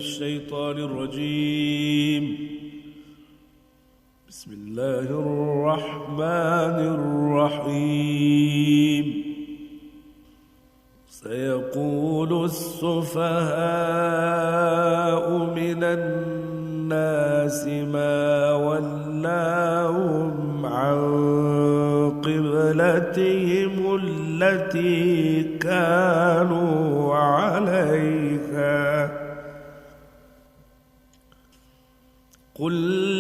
الشيطان الرجيم. بسم الله الرحمن الرحيم. سيقول السفهاء من الناس ما ولاهم عن قبلتهم التي كانوا عليها قل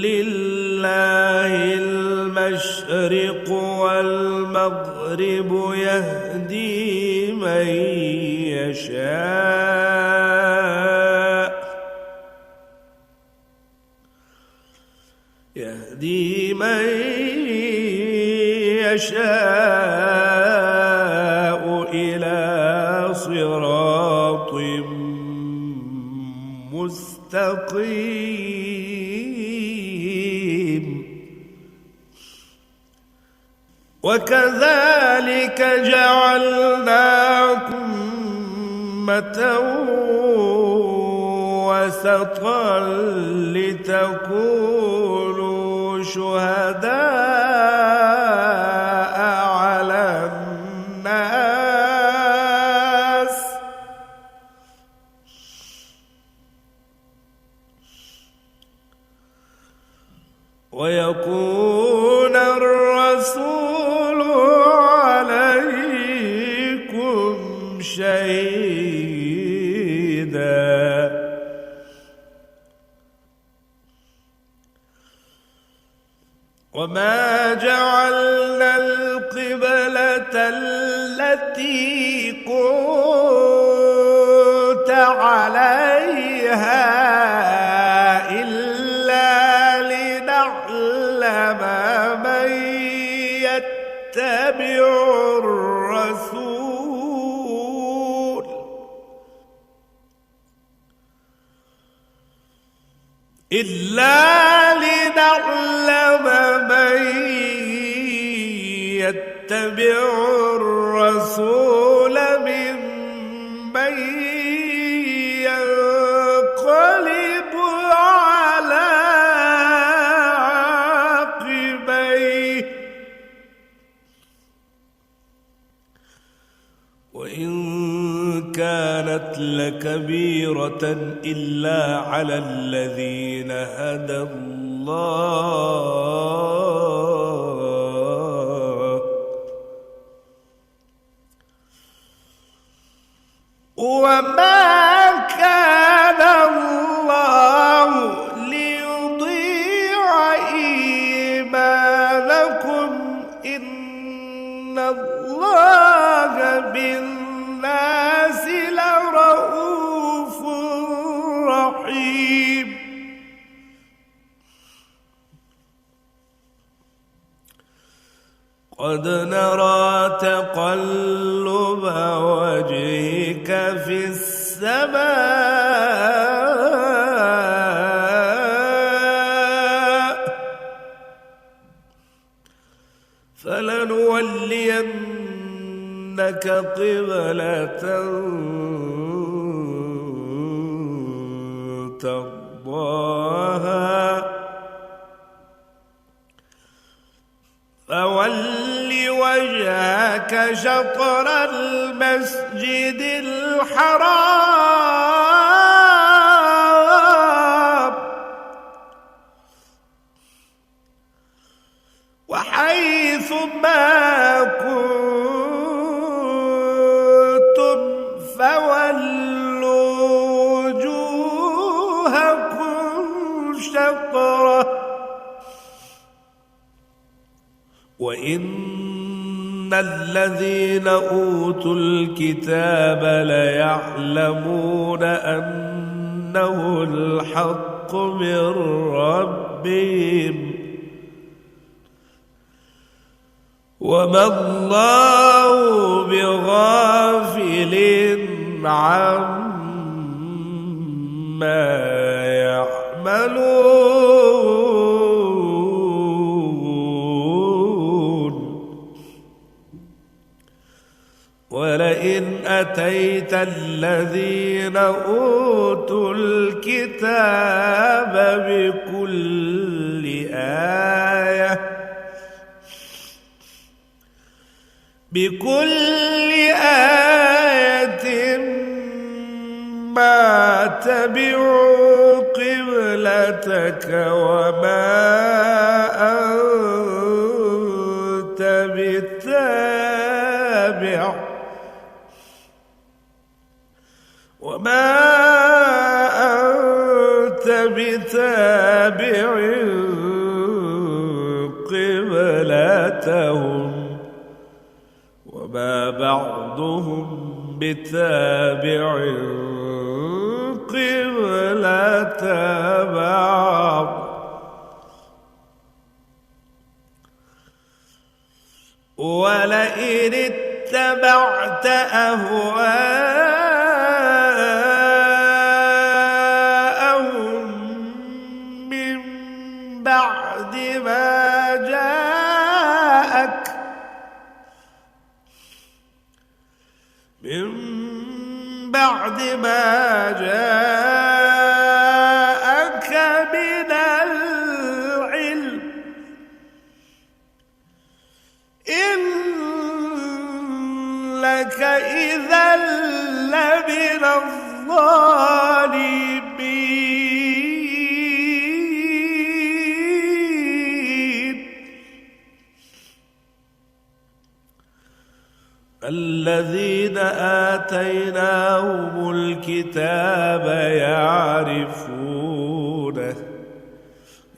لله المشرق والمغرب يهدي من يشاء إلى صراط مستقيم. وكذلك جعلناكم أمة وسطا لتكونوا شهداء على الناس ويكون الرسول عليكم شهيدا. وما جعلنا القبلة التي كنت عليها إلا لنعلم من يتبع الرسول ممن ينقلب على عقبيه وإن كانت لكبيرة إلا على الذين هدى الله وما كان الله ليضيع إيمانكم إن الله بالناس لرؤوف رحيم. قد نرى تقلب وجهك في السماء فلنولينك قبلة ترضاها فول وجهك شطر المسجد الحرام وحيث ما كنتم فولوا وجوهكم شطره وإن الذين أوتوا الكتاب ليعلمون أنه الحق من ربهم وما الله بغافل عما يعملون. ولئن آتيت الذين أوتوا الكتاب بكل آية ما تبعوا قبلتك وما أنت بتابع قبلتهم وما بعضهم بتابع قبلة بعض ولئن اتبعت أهواءهم من بعد ما جاءك من العلم إنك إذا لمن الظالمين الذين آتيناهم الكتاب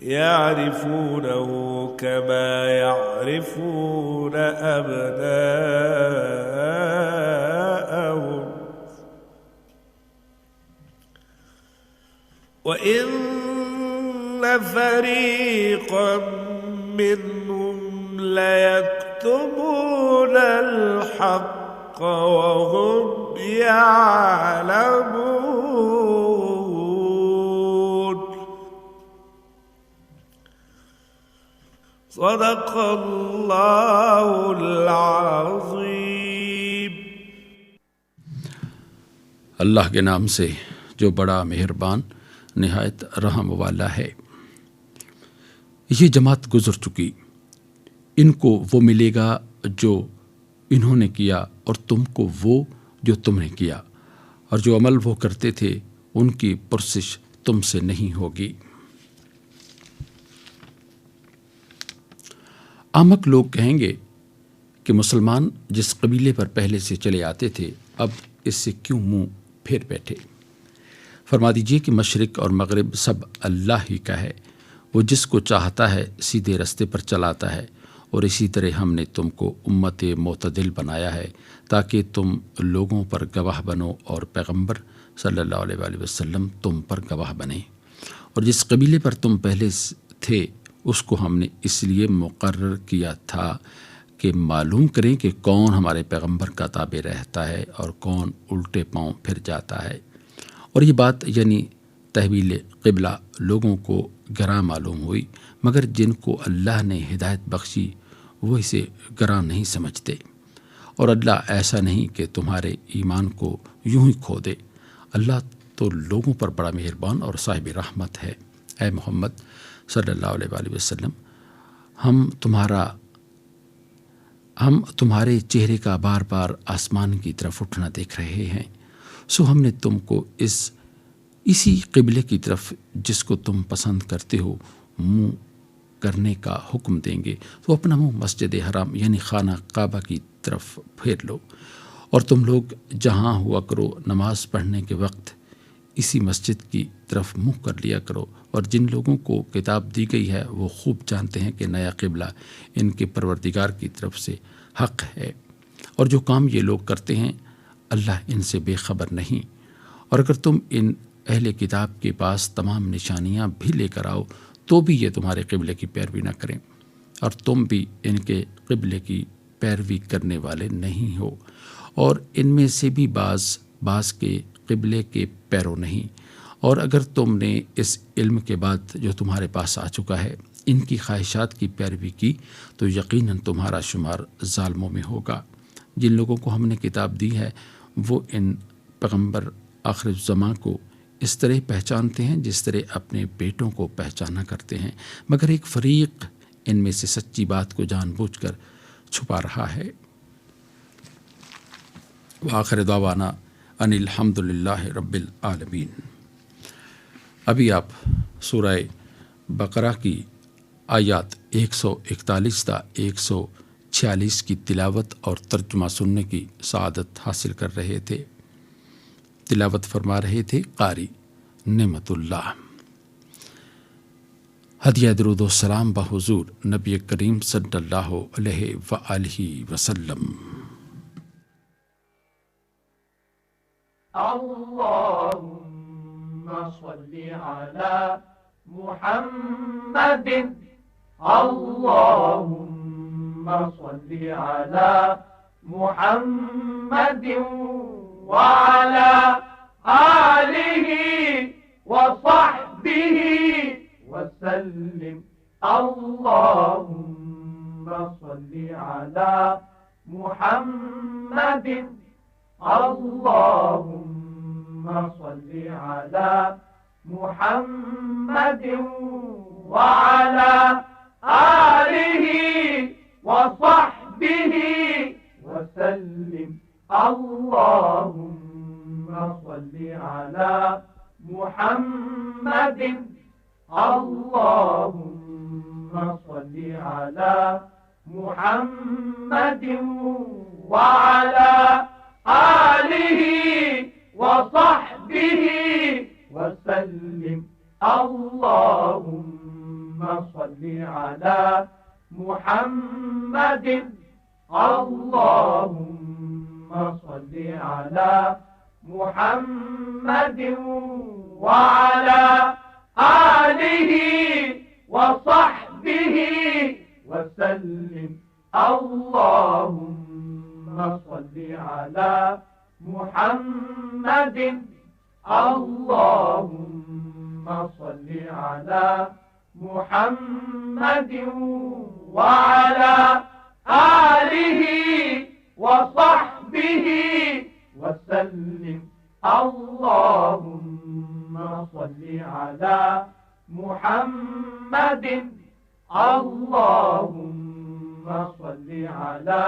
يعرفونه كما يعرفون أبناءهم وإن فريقا منهم ليكتمون الحق وهم يعلمون صدق اللہ العظیم۔ اللہ کے نام سے جو بڑا مہربان نہایت رحم والا ہے۔ یہ جماعت گزر چکی، ان کو وہ ملے گا جو انہوں نے کیا اور تم کو وہ جو تم نے کیا، اور جو عمل وہ کرتے تھے ان کی پرسش تم سے نہیں ہوگی۔ احمق لوگ کہیں گے کہ مسلمان جس قبیلے پر پہلے سے چلے آتے تھے اب اس سے کیوں منہ پھیر بیٹھے؟ فرما دیجئے کہ مشرق اور مغرب سب اللہ ہی کا ہے، وہ جس کو چاہتا ہے سیدھے رستے پر چلاتا ہے، اور اسی طرح ہم نے تم کو امت معتدل بنایا ہے تاکہ تم لوگوں پر گواہ بنو اور پیغمبر صلی اللہ علیہ وآلہ وسلم تم پر گواہ بنے۔ اور جس قبیلے پر تم پہلے تھے اس کو ہم نے اس لیے مقرر کیا تھا کہ معلوم کریں کہ کون ہمارے پیغمبر کا تابع رہتا ہے اور کون الٹے پاؤں پھر جاتا ہے۔ اور یہ بات یعنی تحویل قبلہ لوگوں کو گراں معلوم ہوئی، مگر جن کو اللہ نے ہدایت بخشی وہ اسے گراں نہیں سمجھتے۔ اور اللہ ایسا نہیں کہ تمہارے ایمان کو یوں ہی کھو دے، اللہ تو لوگوں پر بڑا مہربان اور صاحب رحمت ہے۔ اے محمد صلی اللہ علیہ وآلہ وسلم، ہم تمہارے چہرے کا بار بار آسمان کی طرف اٹھنا دیکھ رہے ہیں، سو ہم نے تم کو اسی قبلے کی طرف جس کو تم پسند کرتے ہو منہ کرنے کا حکم دیں گے، تو اپنا منہ مسجد حرام یعنی خانہ کعبہ کی طرف پھیر لو، اور تم لوگ جہاں ہوا کرو نماز پڑھنے کے وقت اسی مسجد کی طرف منہ کر لیا کرو۔ اور جن لوگوں کو کتاب دی گئی ہے وہ خوب جانتے ہیں کہ نیا قبلہ ان کے پروردگار کی طرف سے حق ہے، اور جو کام یہ لوگ کرتے ہیں اللہ ان سے بے خبر نہیں۔ اور اگر تم ان اہل کتاب کے پاس تمام نشانیاں بھی لے کر آؤ تو بھی یہ تمہارے قبلے کی پیروی نہ کریں، اور تم بھی ان کے قبلے کی پیروی کرنے والے نہیں ہو، اور ان میں سے بھی بعض کے قبلے کے پیرو نہیں۔ اور اگر تم نے اس علم کے بعد جو تمہارے پاس آ چکا ہے ان کی خواہشات کی پیروی کی تو یقیناً تمہارا شمار ظالموں میں ہوگا۔ جن لوگوں کو ہم نے کتاب دی ہے وہ ان پیغمبر آخر الزماں کو اس طرح پہچانتے ہیں جس طرح اپنے بیٹوں کو پہچانا کرتے ہیں، مگر ایک فریق ان میں سے سچی بات کو جان بوجھ کر چھپا رہا ہے۔ وآخر دعوانا ان الحمد للہ رب العالمین۔ ابھی آپ سورہ بقرہ کی آیات 141 تا 146 کی تلاوت اور ترجمہ سننے کی سعادت حاصل کر رہے تھے۔ تلاوت فرما رہے تھے قاری نعمت اللہ۔ ہدیہ درود و سلام بحضور نبی کریم صلی اللہ علیہ وآلہ وسلم۔ اللهم صل على محمد اللهم صل على محمد وعلى آله وصحبه وسلم اللهم صل على محمد اللهم صل على محمد وعلى آله وصحبه وسلم اللهم صل على محمد اللهم صل على محمد وعلى آله وصحبه وسلم اللهم صل على محمد اللهم صل على محمد وعلى آله وصحبه وسلم اللهم صل على محمد اللهم صل على محمد وعلى آله وصحبه وسلم اللهم صل على محمد اللهم صل على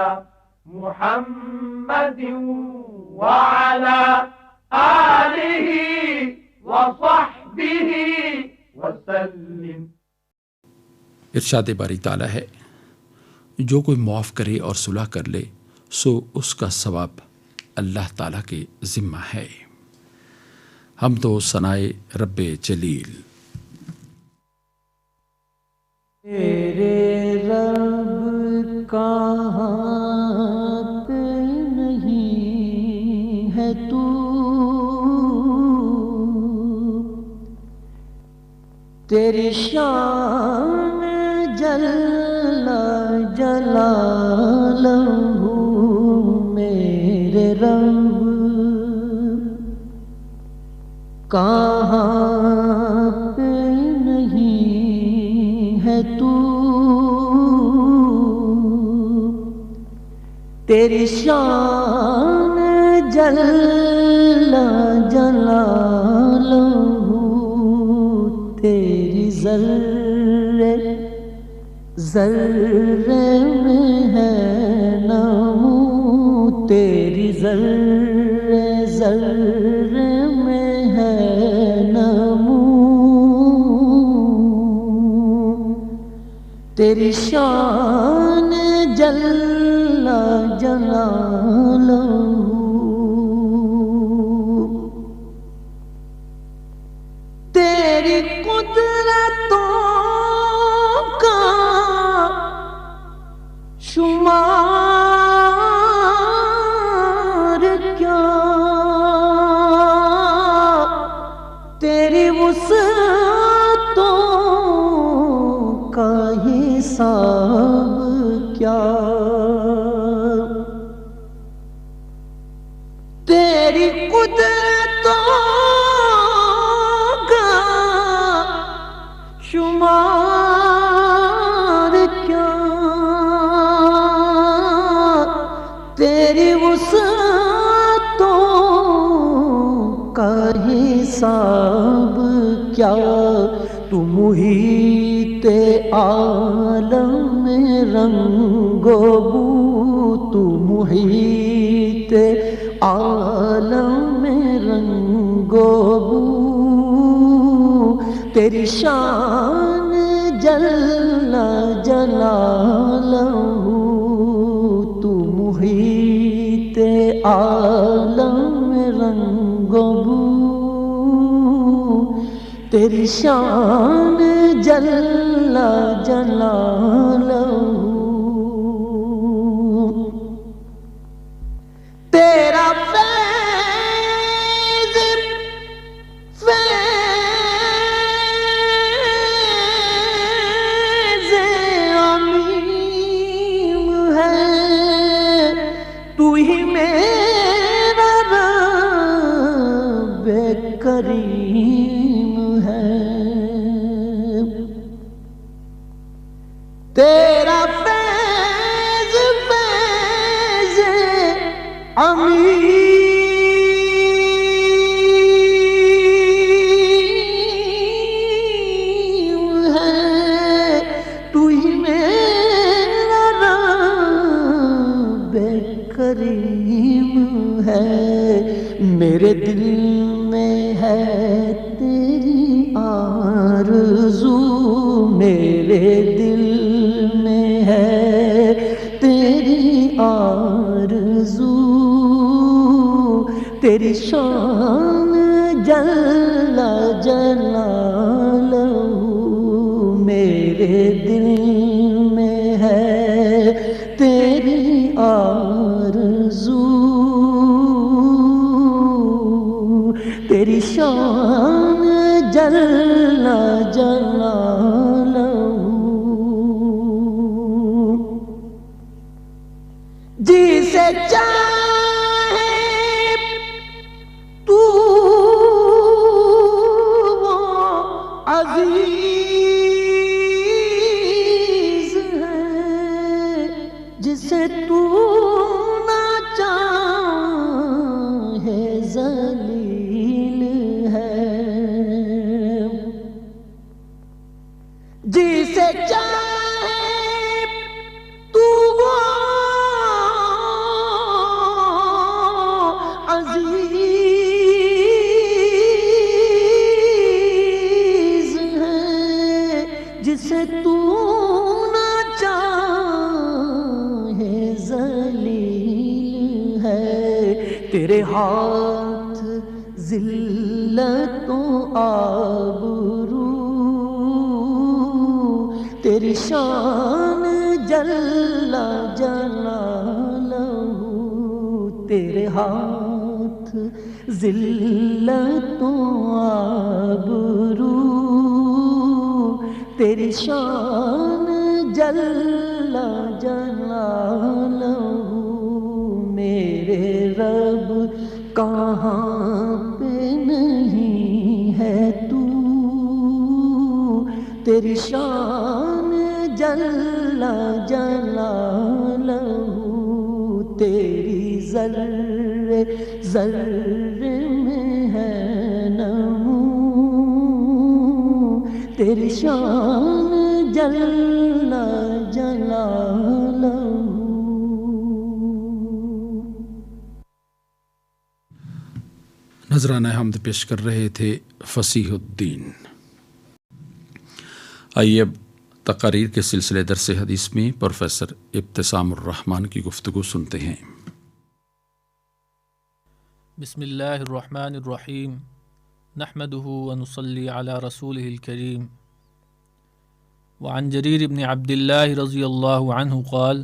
محمد وعلى آله وصحبه وسلم۔ ارشاد باری تعالیٰ ہے، جو کوئی معاف کرے اور صلح کر لے سو اس کا ثواب اللہ تعالیٰ کے ذمہ ہے۔ حمد و ثنائے رب جلیل۔ تیرے رب کا ہاتھ نہیں ہے تو، تیری شان جل جلالہ میرے رب کہاں پہ نہیں ہے تو، تیری شان جل جلالہ تیری ذرے ذرے میں ہے نام، تیری ذرے ذرے میں ہے نام، تیری شان جل جلالہ تیری قدرتوں کا شمار کیا، تیری وسعتوں کا حساب کیا، تیری قدرتوں کا شمار کیا، تیری وسعتوں حساب کیا، تو محیط عالم رنگ و بو، تو محیط عالم رنگ و بو، تیری شان جل جلالہ، تو محیط عالم رنگ و بو، تیری شان جل جلالہ، تیرا فیض فیض عمیم ہے، تو ہی میرا رب کریم ہے، تیرا فیض فیض عمیم ہے، تو ہی میرا رب کریم ہے، میرے دل میں ہے تیری آرزو، میرے دل میں ہے تیری آرزو، تیری شان جل جلالہ، میرے دل میں ہے تیری آرزو، تیری شان جل جلالہ، جسے چاہے تو وہ عزیز ہے، جسے تو نہ چاہے ذلیل ہے، جسے چاہے تو وہ عزیز ہے، جسے تو نہ چاہے ذلیل ہے، تیرے ہاتھ ذلت و آبرو، تیری شان جل جلالہ، تیرے ہاتھ ذلت و آبرو، تیری شان جل جلالہ، میرے رب کہاں پہ نہیں ہے تو، تیری شان جل جلالہ، تیری ذرے ذرے میں ہے نمو، تیری شان جل جلالہ۔ نذرانہ حمد پیش کر رہے تھے فصیح الدین۔ آئیے اب تقاریر کے سلسلے درس حدیث میں پروفیسر ابتسام الرحمن کی گفتگو سنتے ہیں۔ بسم اللہ الرحمن الرحیم، نحمده ونصلی علی رسولہ الکریم، وعن جریر بن عبد اللہ رضی اللہ عنہ قال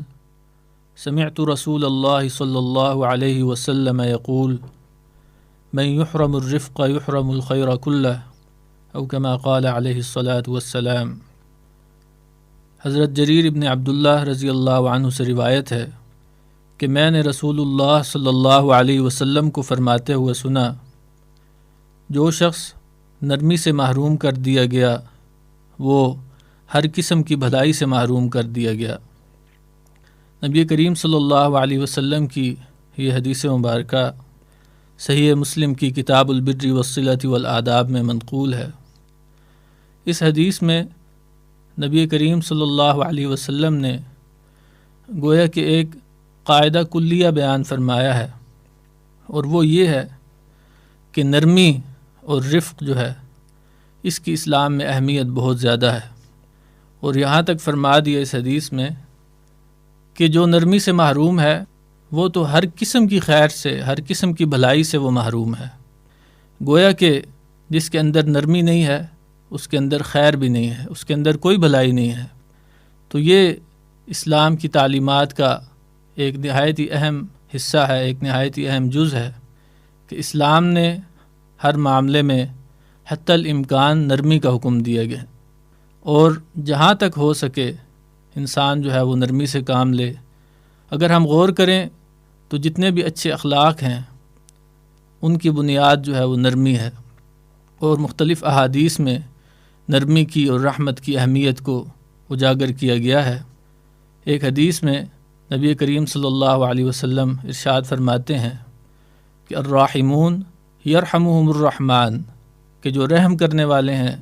سمعت رسول اللہ صلی اللہ علیہ وسلم یقول من يحرم الرفق يحرم الخير كله او كما قال علیہ الصلاة والسلام۔ حضرت جریر ابن عبداللہ رضی اللہ عنہ سے روایت ہے کہ میں نے رسول اللہ صلی اللہ علیہ وسلم کو فرماتے ہوئے سنا، جو شخص نرمی سے محروم کر دیا گیا وہ ہر قسم کی بھلائی سے محروم کر دیا گیا۔ نبی کریم صلی اللہ علیہ وسلم کی یہ حدیث مبارکہ صحیح مسلم کی کتاب البر والصلۃ والآداب میں منقول ہے۔ اس حدیث میں نبی کریم صلی اللہ علیہ وسلم نے گویا کہ ایک قاعدہ کلیہ بیان فرمایا ہے، اور وہ یہ ہے کہ نرمی اور رفق جو ہے اس کی اسلام میں اہمیت بہت زیادہ ہے، اور یہاں تک فرما دیا اس حدیث میں کہ جو نرمی سے محروم ہے وہ تو ہر قسم کی خیر سے، ہر قسم کی بھلائی سے وہ محروم ہے۔ گویا کہ جس کے اندر نرمی نہیں ہے اس کے اندر خیر بھی نہیں ہے، اس کے اندر کوئی بھلائی نہیں ہے۔ تو یہ اسلام کی تعلیمات کا ایک نہایت ہی اہم حصہ ہے، ایک نہایت ہی اہم جز ہے کہ اسلام نے ہر معاملے میں حتی الامکان نرمی کا حکم دیا گیا، اور جہاں تک ہو سکے انسان جو ہے وہ نرمی سے کام لے۔ اگر ہم غور کریں تو جتنے بھی اچھے اخلاق ہیں ان کی بنیاد جو ہے وہ نرمی ہے، اور مختلف احادیث میں نرمی کی اور رحمت کی اہمیت کو اجاگر کیا گیا ہے۔ ایک حدیث میں نبی کریم صلی اللہ علیہ وسلم ارشاد فرماتے ہیں کہ الراحمون یرحمہم الرحمن، کہ جو رحم کرنے والے ہیں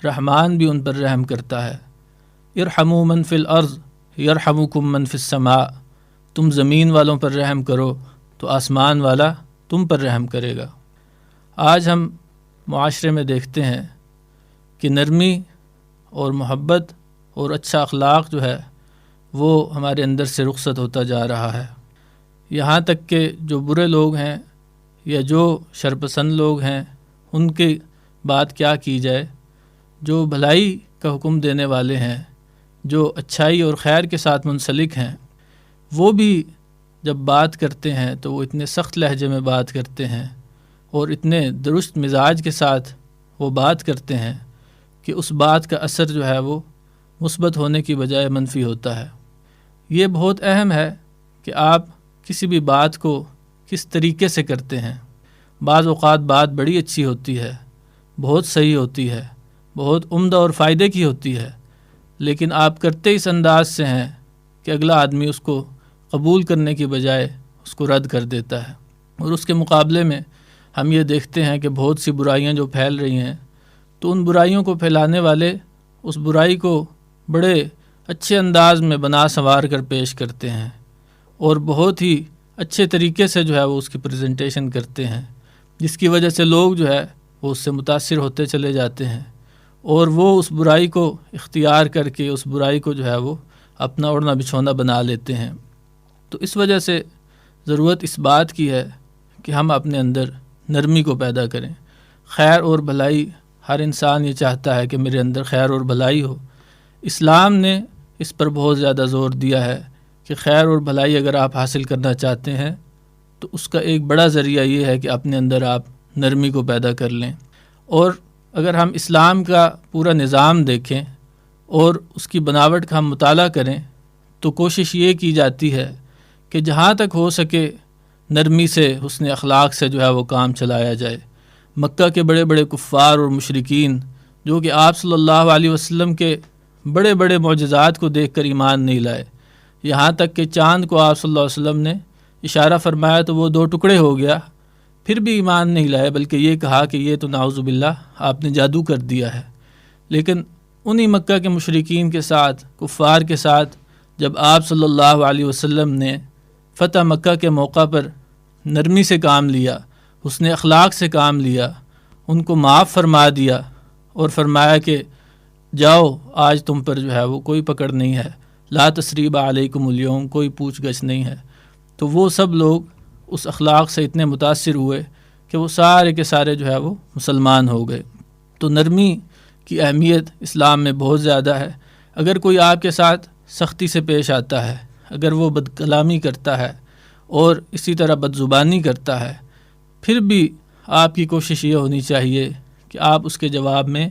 رحمان بھی ان پر رحم کرتا ہے۔ ارحموا من فی الارض یرحمکم من فی السماء، تم زمین والوں پر رحم کرو تو آسمان والا تم پر رحم کرے گا۔ آج ہم معاشرے میں دیکھتے ہیں کہ نرمی اور محبت اور اچھا اخلاق جو ہے وہ ہمارے اندر سے رخصت ہوتا جا رہا ہے، یہاں تک کہ جو برے لوگ ہیں یا جو شرپسند لوگ ہیں ان کی بات کیا کی جائے، جو بھلائی کا حکم دینے والے ہیں، جو اچھائی اور خیر کے ساتھ منسلک ہیں، وہ بھی جب بات کرتے ہیں تو وہ اتنے سخت لہجے میں بات کرتے ہیں اور اتنے درست مزاج کے ساتھ وہ بات کرتے ہیں کہ اس بات کا اثر جو ہے وہ مثبت ہونے کی بجائے منفی ہوتا ہے۔ یہ بہت اہم ہے کہ آپ کسی بھی بات کو کس طریقے سے کرتے ہیں۔ بعض اوقات بات بڑی اچھی ہوتی ہے، بہت صحیح ہوتی ہے، بہت عمدہ اور فائدے کی ہوتی ہے، لیکن آپ کرتے اس انداز سے ہیں کہ اگلا آدمی اس کو قبول کرنے کی بجائے اس کو رد کر دیتا ہے۔ اور اس کے مقابلے میں ہم یہ دیکھتے ہیں کہ بہت سی برائیاں جو پھیل رہی ہیں تو ان برائیوں کو پھیلانے والے اس برائی کو بڑے اچھے انداز میں بنا سنوار کر پیش کرتے ہیں اور بہت ہی اچھے طریقے سے جو ہے وہ اس کی پریزنٹیشن کرتے ہیں، جس کی وجہ سے لوگ جو ہے وہ اس سے متاثر ہوتے چلے جاتے ہیں اور وہ اس برائی کو اختیار کر کے اس برائی کو جو ہے وہ اپنا اوڑھنا بچھونا بنا لیتے ہیں۔ تو اس وجہ سے ضرورت اس بات کی ہے کہ ہم اپنے اندر نرمی کو پیدا کریں۔ خیر اور بھلائی، ہر انسان یہ چاہتا ہے کہ میرے اندر خیر اور بھلائی ہو۔ اسلام نے اس پر بہت زیادہ زور دیا ہے کہ خیر اور بھلائی اگر آپ حاصل کرنا چاہتے ہیں تو اس کا ایک بڑا ذریعہ یہ ہے کہ اپنے اندر آپ نرمی کو پیدا کر لیں۔ اور اگر ہم اسلام کا پورا نظام دیکھیں اور اس کی بناوٹ کا ہم مطالعہ کریں تو کوشش یہ کی جاتی ہے کہ جہاں تک ہو سکے نرمی سے، حسن اخلاق سے جو ہے وہ کام چلایا جائے۔ مکہ کے بڑے بڑے کفار اور مشرکین جو کہ آپ صلی اللہ علیہ وسلم کے بڑے بڑے معجزات کو دیکھ کر ایمان نہیں لائے، یہاں تک کہ چاند کو آپ صلی اللہ علیہ وسلم نے اشارہ فرمایا تو وہ 2 ٹکڑے ہو گیا، پھر بھی ایمان نہیں لائے، بلکہ یہ کہا کہ یہ تو نعوذ باللہ آپ نے جادو کر دیا ہے۔ لیکن انہی مکہ کے مشرکین کے ساتھ، کفار کے ساتھ جب آپ صلی اللہ علیہ وسلم نے فتح مکہ کے موقع پر نرمی سے کام لیا، حسن اخلاق سے کام لیا، ان کو معاف فرما دیا اور فرمایا کہ جاؤ، آج تم پر جو ہے وہ کوئی پکڑ نہیں ہے، لا تثریب علیکم اليوم، کوئی پوچھ گچھ نہیں ہے، تو وہ سب لوگ اس اخلاق سے اتنے متاثر ہوئے کہ وہ سارے کے سارے جو ہے وہ مسلمان ہو گئے۔ تو نرمی کی اہمیت اسلام میں بہت زیادہ ہے۔ اگر کوئی آپ کے ساتھ سختی سے پیش آتا ہے، اگر وہ بد کلامی کرتا ہے اور اسی طرح بد زبانی کرتا ہے، پھر بھی آپ کی کوشش یہ ہونی چاہیے کہ آپ اس کے جواب میں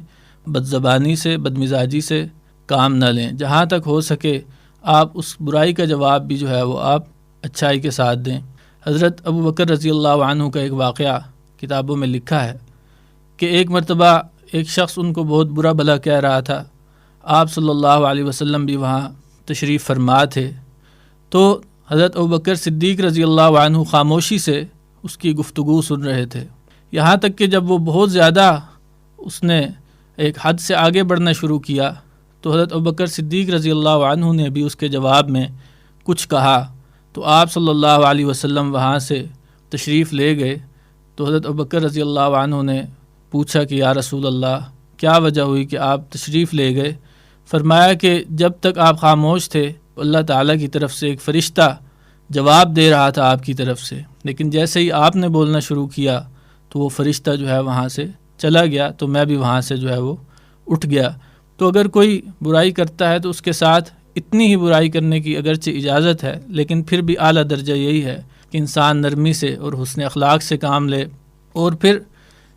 بد زبانی سے، بد مزاجی سے کام نہ لیں۔ جہاں تک ہو سکے آپ اس برائی کا جواب بھی جو ہے وہ آپ اچھائی کے ساتھ دیں۔ حضرت ابو بکر رضی اللہ عنہ کا ایک واقعہ کتابوں میں لکھا ہے کہ ایک مرتبہ ایک شخص ان کو بہت برا بھلا کہہ رہا تھا، آپ صلی اللہ علیہ وسلم بھی وہاں تشریف فرما تھے، تو حضرت ابوبکر صدیق رضی اللہ عنہ خاموشی سے اس کی گفتگو سن رہے تھے، یہاں تک کہ جب وہ بہت زیادہ اس نے ایک حد سے آگے بڑھنا شروع کیا تو حضرت ابوبکر صدیق رضی اللہ عنہ نے بھی اس کے جواب میں کچھ کہا، تو آپ صلی اللہ علیہ وسلم وہاں سے تشریف لے گئے۔ تو حضرت ابوبکر رضی اللہ عنہ نے پوچھا کہ یا رسول اللہ کیا وجہ ہوئی کہ آپ تشریف لے گئے؟ فرمایا کہ جب تک آپ خاموش تھے اللہ تعالیٰ کی طرف سے ایک فرشتہ جواب دے رہا تھا آپ کی طرف سے، لیکن جیسے ہی آپ نے بولنا شروع کیا تو وہ فرشتہ جو ہے وہاں سے چلا گیا، تو میں بھی وہاں سے جو ہے وہ اٹھ گیا۔ تو اگر کوئی برائی کرتا ہے تو اس کے ساتھ اتنی ہی برائی کرنے کی اگرچہ اجازت ہے، لیکن پھر بھی اعلیٰ درجہ یہی ہے کہ انسان نرمی سے اور حسن اخلاق سے کام لے۔ اور پھر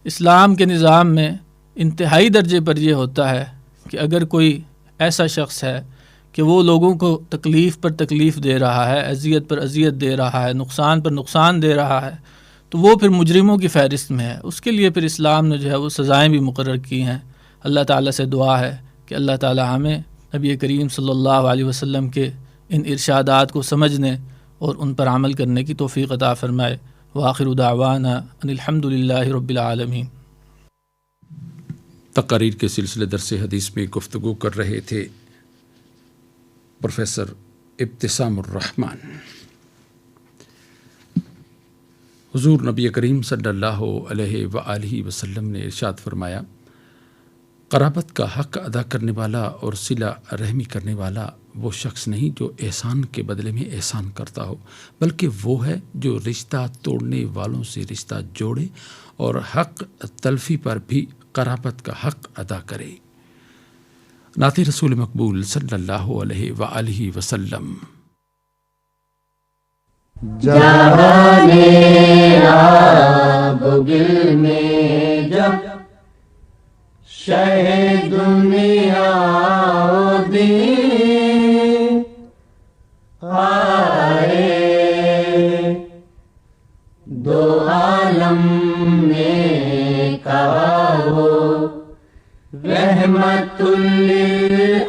اسلام کے نظام میں انتہائی درجے پر یہ ہوتا ہے کہ اگر کوئی ایسا شخص ہے کہ وہ لوگوں کو تکلیف پر تکلیف دے رہا ہے، اذیت پر اذیت دے رہا ہے، نقصان پر نقصان دے رہا ہے، تو وہ پھر مجرموں کی فہرست میں ہے۔ اس کے لیے پھر اسلام نے جو ہے وہ سزائیں بھی مقرر کی ہیں۔ اللہ تعالیٰ سے دعا ہے کہ اللہ تعالیٰ ہمیں نبی کریم صلی اللہ علیہ وسلم کے ان ارشادات کو سمجھنے اور ان پر عمل کرنے کی توفیق عطا فرمائے۔ وآخر دعوانا ان الحمد للہ رب العالمین۔ تقاریر کے سلسلے درس حدیث میں گفتگو کر رہے تھے پروفیسر ابتسام الرحمن۔ حضور نبی کریم صلی اللہ علیہ وآلہ وسلم نے ارشاد فرمایا، قرابت کا حق ادا کرنے والا اور صلہ رحمی کرنے والا وہ شخص نہیں جو احسان کے بدلے میں احسان کرتا ہو، بلکہ وہ ہے جو رشتہ توڑنے والوں سے رشتہ جوڑے اور حق تلفی پر بھی قرابت کا حق ادا کرے۔ نعت رسول مقبول صلی اللہ علیہ وآلہ وسلم۔ جہانے آب و گل میں جب شہ دنیا و دین آئے، دو عالم نے کہا ہو رحمت للعالمین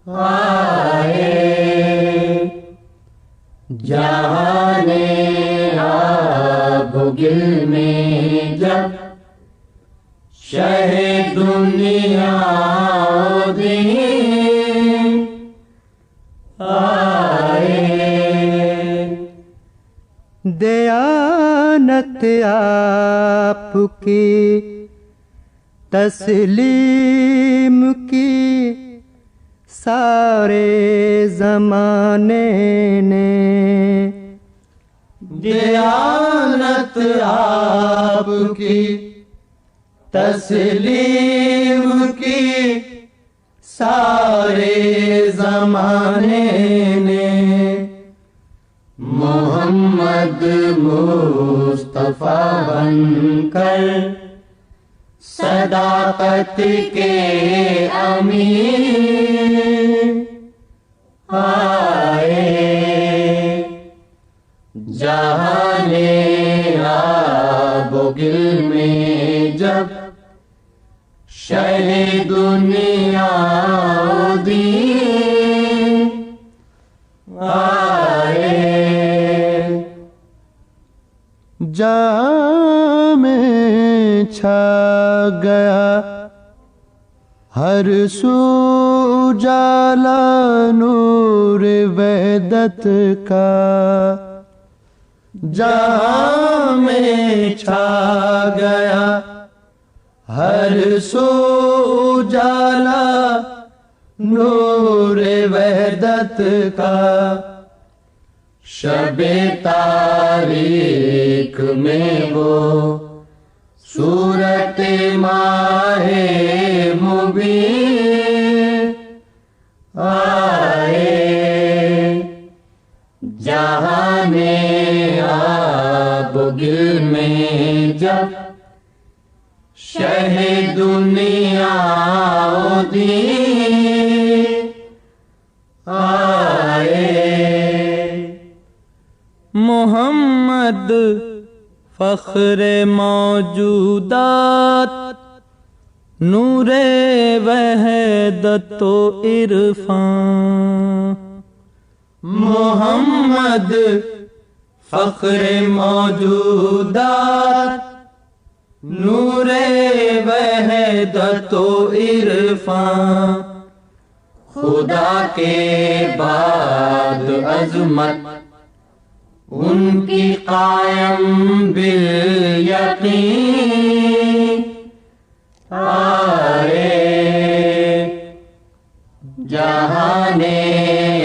آئے، جہانے آب و گل میں جب شہ دنیا و دین آئے، دیانت آپ کی تسلیم کی سارے زمانے نے، دیانت آپ کی تسلیم کی سارے زمانے نے، محمد مصطفیٰ بن کر صداقت کے امین آئے، جہانے آب و گل میں جب شہ دنیا و دین آئے، جہاں میں چھا گیا ہر سو اجالا نور وحدت کا، جہاں میں چھا گیا ہر سو اجالا نور وحدت کا، شب تاریک میں وہ صورت ماہ مبین آئے، جہانے آب و گل میں جب شہ دنیا و دین آئے، محمد فخر موجودات نور وحدت و عرفان، محمد فخر موجودات نور وحدت و عرفان خدا کے بعد عظمت ان کی قائم بالیقین آئے جہان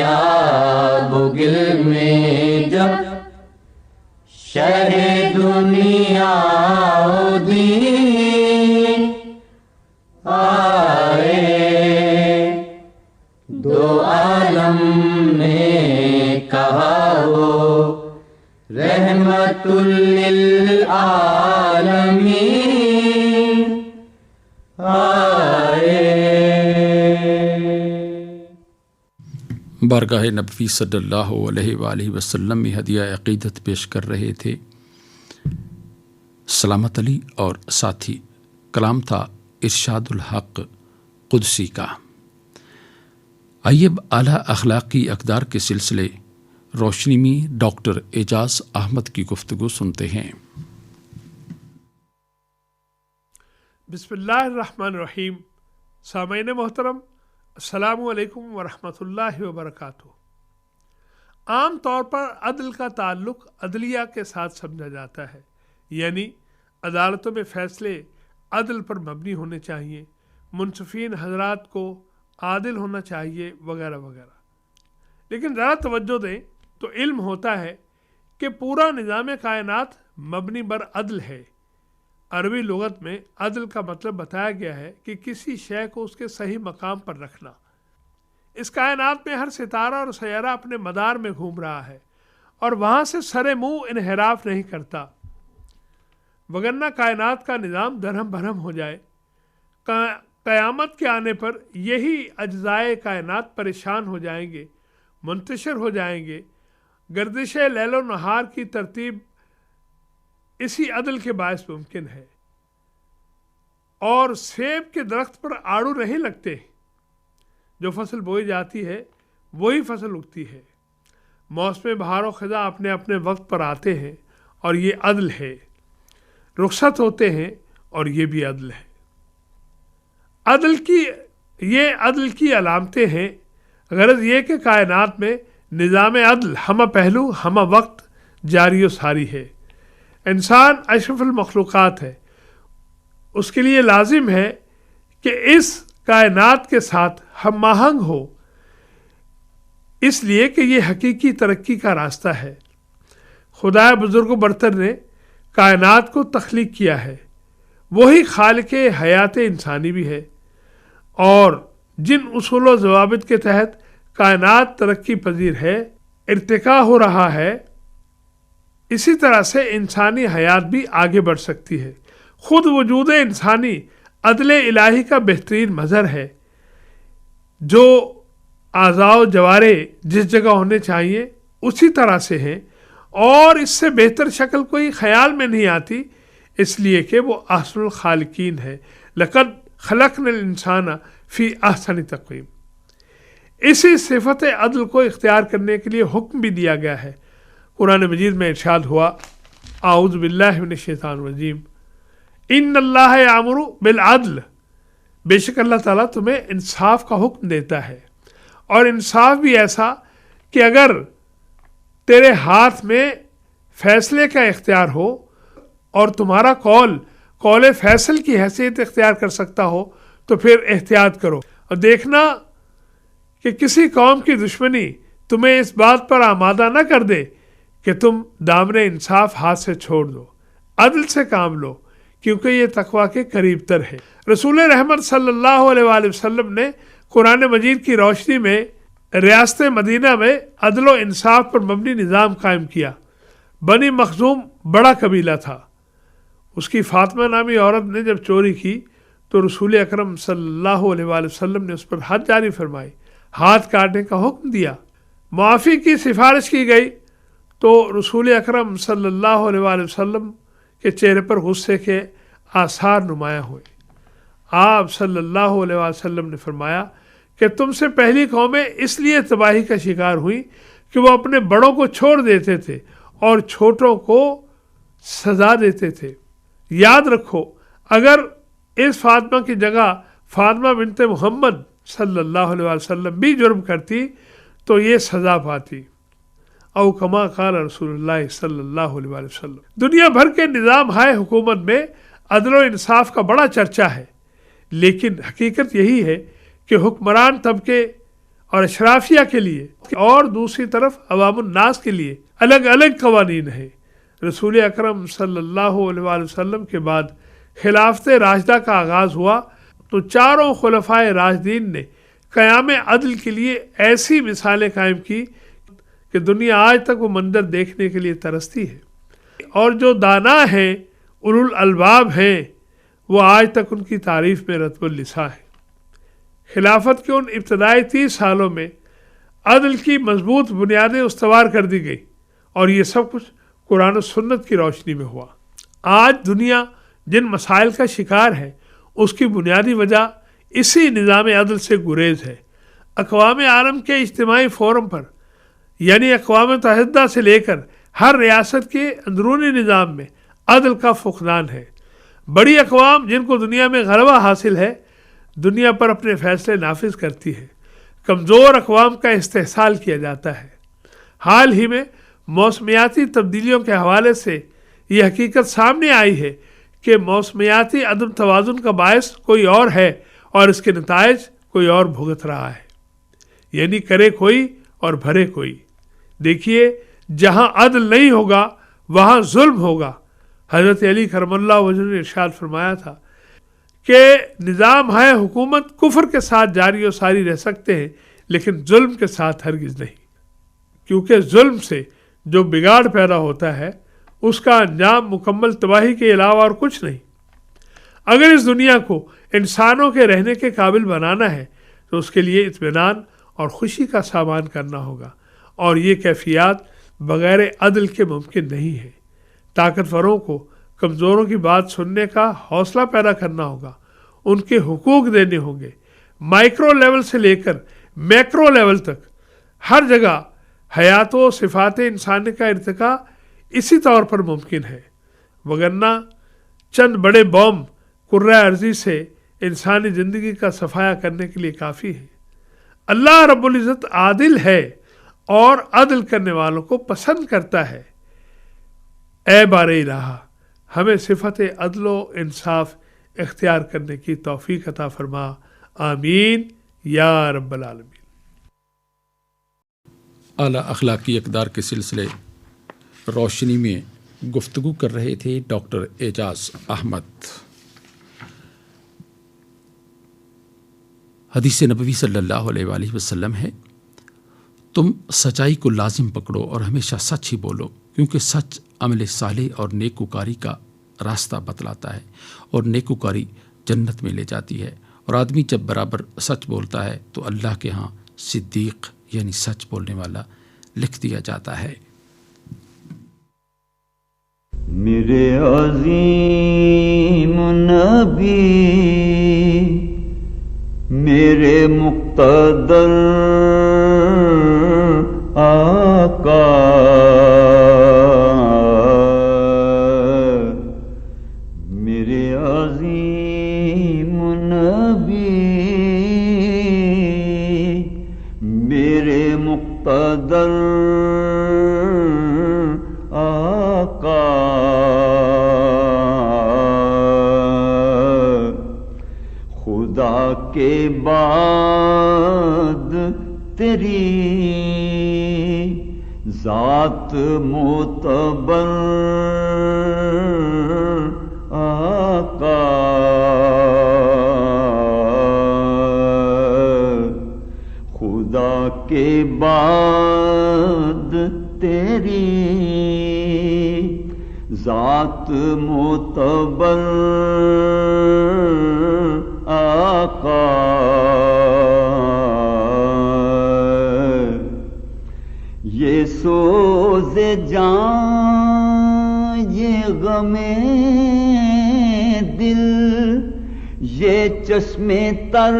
آب و گل میں جب شرح دنیا و دین آئے دو عالم نے کہا ہو رحمت للعالمین آئے۔ بارگاہ نبوی صلی اللہ علیہ وآلہ وسلم میں ہدیہ عقیدت پیش کر رہے تھے سلامت علی اور ساتھی کلام تھا ارشاد الحق قدسی کا۔ آئیے اب اعلیٰ اخلاقی اقدار کے سلسلے روشنی میں ڈاکٹر اعجاز احمد کی گفتگو سنتے ہیں۔ بسم اللہ الرحمن الرحیم۔ سامعین محترم، السلام علیکم ورحمۃ اللہ وبرکاتہ۔ عام طور پر عدل کا تعلق عدلیہ کے ساتھ سمجھا جاتا ہے، یعنی عدالتوں میں فیصلے عدل پر مبنی ہونے چاہیے، منصفین حضرات کو عادل ہونا چاہیے وغیرہ وغیرہ۔ لیکن ذرا توجہ دیں تو علم ہوتا ہے کہ پورا نظام کائنات مبنی بر عدل ہے۔ عربی لغت میں عدل کا مطلب بتایا گیا ہے کہ کسی شے کو اس کے صحیح مقام پر رکھنا۔ اس کائنات میں ہر ستارہ اور سیارہ اپنے مدار میں گھوم رہا ہے اور وہاں سے سر منہ انحراف نہیں کرتا، وگرنہ کائنات کا نظام درہم بھرم ہو جائے۔ قیامت کے آنے پر یہی اجزائے کائنات پریشان ہو جائیں گے، منتشر ہو جائیں گے۔ گردش لیل و نہار کی ترتیب اسی عدل کے باعث ممکن ہے، اور سیب کے درخت پر آڑو نہیں لگتے، جو فصل بوئی جاتی ہے وہی فصل اگتی ہے۔ موسم بہار و خزاں اپنے اپنے وقت پر آتے ہیں اور یہ عدل ہے، رخصت ہوتے ہیں اور یہ بھی عدل ہے۔ عدل کی علامتیں ہیں۔ غرض یہ کہ کائنات میں نظام عدل ہمہ پہلو ہمہ وقت جاری و ساری ہے۔ انسان اشرف المخلوقات ہے، اس کے لیے لازم ہے کہ اس کائنات کے ساتھ ہم آہنگ ہو، اس لیے کہ یہ حقیقی ترقی کا راستہ ہے۔ خدا بزرگ و برتر نے کائنات کو تخلیق کیا ہے، وہی خالق حیات انسانی بھی ہے، اور جن اصول و ضوابط کے تحت کائنات ترقی پذیر ہے، ارتقا ہو رہا ہے، اسی طرح سے انسانی حیات بھی آگے بڑھ سکتی ہے۔ خود وجود انسانی عدل الہی کا بہترین مظہر ہے۔ جو اعضاء و جوارے جس جگہ ہونے چاہیے اسی طرح سے ہیں، اور اس سے بہتر شکل کوئی خیال میں نہیں آتی، اس لیے کہ وہ احسن الخالقین ہے۔ لقد خلقنا الانسان فی احسن تقویم۔ اسی صفت عدل کو اختیار کرنے کے لیے حکم بھی دیا گیا ہے۔ قرآن مجید میں ارشاد ہوا، اعوذ باللہ من الشیطان الرجیم، ان اللہ یامر بالعدل، بے شک اللہ تعالیٰ تمہیں انصاف کا حکم دیتا ہے، اور انصاف بھی ایسا کہ اگر تیرے ہاتھ میں فیصلے کا اختیار ہو اور تمہارا قول فیصل کی حیثیت اختیار کر سکتا ہو تو پھر احتیاط کرو، اور دیکھنا کہ کسی قوم کی دشمنی تمہیں اس بات پر آمادہ نہ کر دے کہ تم دامن انصاف ہاتھ سے چھوڑ دو۔ عدل سے کام لو، کیونکہ یہ تقویٰ کے قریب تر ہے۔ رسول رحمت صلی اللہ علیہ وآلہ وسلم نے قرآن مجید کی روشنی میں ریاست مدینہ میں عدل و انصاف پر مبنی نظام قائم کیا۔ بنی مخزوم بڑا قبیلہ تھا، اس کی فاطمہ نامی عورت نے جب چوری کی تو رسول اکرم صلی اللہ علیہ وآلہ وسلم نے اس پر حد جاری فرمائی، ہاتھ کاٹنے کا حکم دیا۔ معافی کی سفارش کی گئی تو رسول اکرم صلی اللہ علیہ وآلہ وسلم کے چہرے پر غصے کے آثار نمایاں ہوئے۔ آپ صلی اللہ علیہ وآلہ وسلم نے فرمایا کہ تم سے پہلی قومیں اس لیے تباہی کا شکار ہوئیں کہ وہ اپنے بڑوں کو چھوڑ دیتے تھے اور چھوٹوں کو سزا دیتے تھے۔ یاد رکھو، اگر اس فاطمہ کی جگہ فاطمہ بنت محمد صلی اللہ علیہ وسلم بھی جرم کرتی تو یہ سزا پاتی۔ او کما قال رسول اللہ صلی اللہ علیہ وسلم۔ دنیا بھر کے نظام ہائے حکومت میں عدل و انصاف کا بڑا چرچا ہے، لیکن حقیقت یہی ہے کہ حکمران طبقے اور اشرافیہ کے لیے اور دوسری طرف عوام الناس کے لیے الگ الگ قوانین ہیں۔ رسول اکرم صلی اللہ علیہ وسلم کے بعد خلافت راشدہ کا آغاز ہوا تو چاروں خلفائے راشدین نے قیام عدل کے لیے ایسی مثالیں قائم کی کہ دنیا آج تک وہ منظر دیکھنے کے لیے ترستی ہے، اور جو دانا ہیں، اولو الالباب ہیں، وہ آج تک ان کی تعریف میں رطب اللسان ہے۔ خلافت کے ان ابتدائی 30 سالوں میں عدل کی مضبوط بنیادیں استوار کر دی گئی، اور یہ سب کچھ قرآن و سنت کی روشنی میں ہوا۔ آج دنیا جن مسائل کا شکار ہے اس کی بنیادی وجہ اسی نظام عدل سے گریز ہے۔ اقوام عالم کے اجتماعی فورم پر، یعنی اقوام متحدہ سے لے کر ہر ریاست کے اندرونی نظام میں عدل کا فقدان ہے۔ بڑی اقوام جن کو دنیا میں غلبہ حاصل ہے، دنیا پر اپنے فیصلے نافذ کرتی ہے، کمزور اقوام کا استحصال کیا جاتا ہے۔ حال ہی میں موسمیاتی تبدیلیوں کے حوالے سے یہ حقیقت سامنے آئی ہے کہ موسمیاتی عدم توازن کا باعث کوئی اور ہے اور اس کے نتائج کوئی اور بھگت رہا ہے، یعنی کرے کوئی اور بھرے کوئی۔ دیکھیے، جہاں عدل نہیں ہوگا وہاں ظلم ہوگا۔ حضرت علی کرم اللہ وجہہ نے ارشاد فرمایا تھا کہ نظام ہے حکومت کفر کے ساتھ جاری و ساری رہ سکتے ہیں، لیکن ظلم کے ساتھ ہرگز نہیں، کیونکہ ظلم سے جو بگاڑ پیدا ہوتا ہے اس کا انجام مکمل تباہی کے علاوہ اور کچھ نہیں۔ اگر اس دنیا کو انسانوں کے رہنے کے قابل بنانا ہے تو اس کے لیے اطمینان اور خوشی کا سامان کرنا ہوگا، اور یہ کیفیات بغیر عدل کے ممکن نہیں ہے۔ طاقتوروں کو کمزوروں کی بات سننے کا حوصلہ پیدا کرنا ہوگا، ان کے حقوق دینے ہوں گے۔ مائکرو لیول سے لے کر میکرو لیول تک ہر جگہ حیات و صفات انسانی کا ارتقاء اسی طور پر ممکن ہے، وگرنہ چند بڑے بوم کرۂ ارضی سے انسانی زندگی کا صفایا کرنے کے لیے کافی ہے۔ اللہ رب العزت عادل ہے اور عدل کرنے والوں کو پسند کرتا ہے۔ اے بار الہ، ہمیں صفت عدل و انصاف اختیار کرنے کی توفیق عطا فرما، آمین یا رب العالمین۔ اعلیٰ اخلاقی اقدار کے سلسلے روشنی میں گفتگو کر رہے تھے ڈاکٹر اعجاز احمد۔ حدیث نبوی صلی اللہ علیہ وآلہ وسلم ہے، تم سچائی کو لازم پکڑو اور ہمیشہ سچ ہی بولو، کیونکہ سچ عمل صالح اور نیکوکاری کا راستہ بتلاتا ہے، اور نیکوکاری جنت میں لے جاتی ہے۔ اور آدمی جب برابر سچ بولتا ہے تو اللہ کے ہاں صدیق یعنی سچ بولنے والا لکھ دیا جاتا ہے۔ میرے عظیم نبی، میرے مقتدر آقا، میرے عظیم نبی، میرے مقتدر آقا، خدا کے بعد تیری ذات معتبر آقا، خدا کے بعد تیری ذات معتبر آقا، یہ سوز جان، یہ غم دل، یہ چشم تر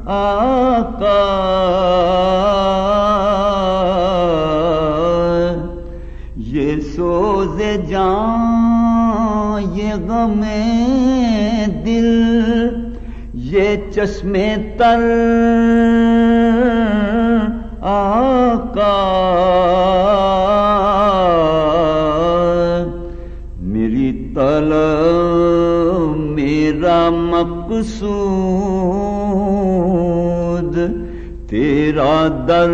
آقا یہ سوز جان یہ غم دل یہ چشمے تر آقا میری طلب میرا مقصود تیرا در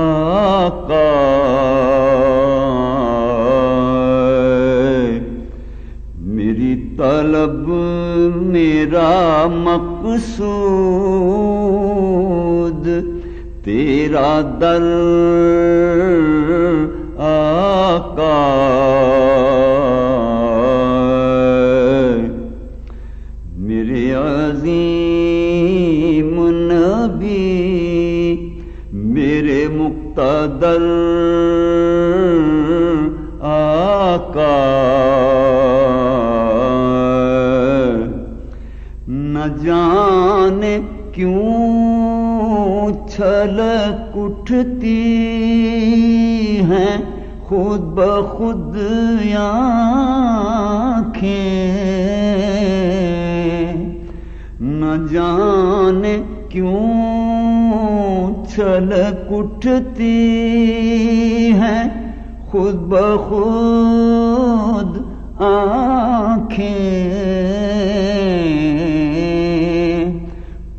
آقا میری طلب میرا مقصود تیرا در آقا میرے عظیم نبی میرے مقتدر آقا نہ جانے کیوں چھلک اٹھتی ہیں خود بخود آنکھیں نہ جانے کیوں چھلک اٹھتی ہیں خود بخود آنکھیں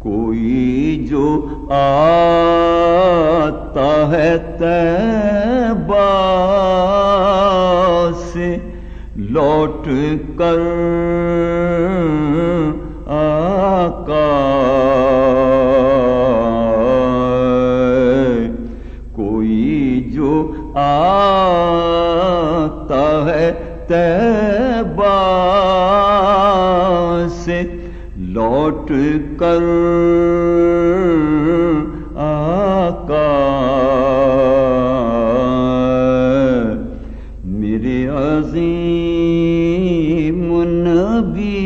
کوئی جو آتا ہے طیبہ سے لوٹ کر آقا کوئی جو آتا ہے طیبہ سے لوٹ کر آقا میرے عظیم نبی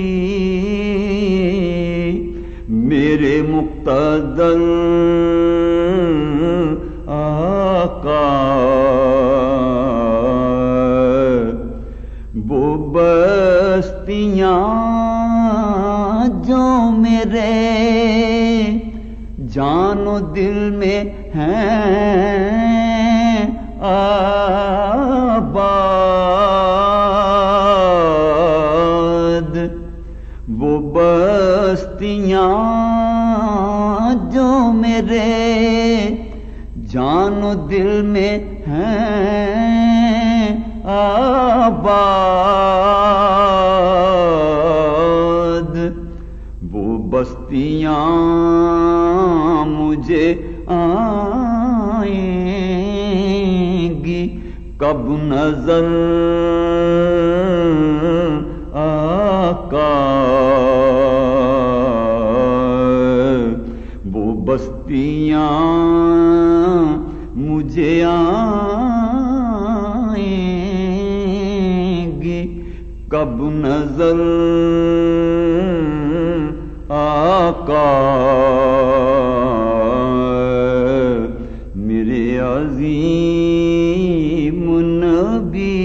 میرے مقتدر آقا وہ بستیاں جو میرے جان و دل میں ہیں آباد وہ بستیاں جو میرے جان و دل میں ہیں آباد وہ بستیاں مجھے آئیں گی کب نظر آقا وہ بستیاں مجھے آئیں گی کب نظر آقا میرے عظیم نبی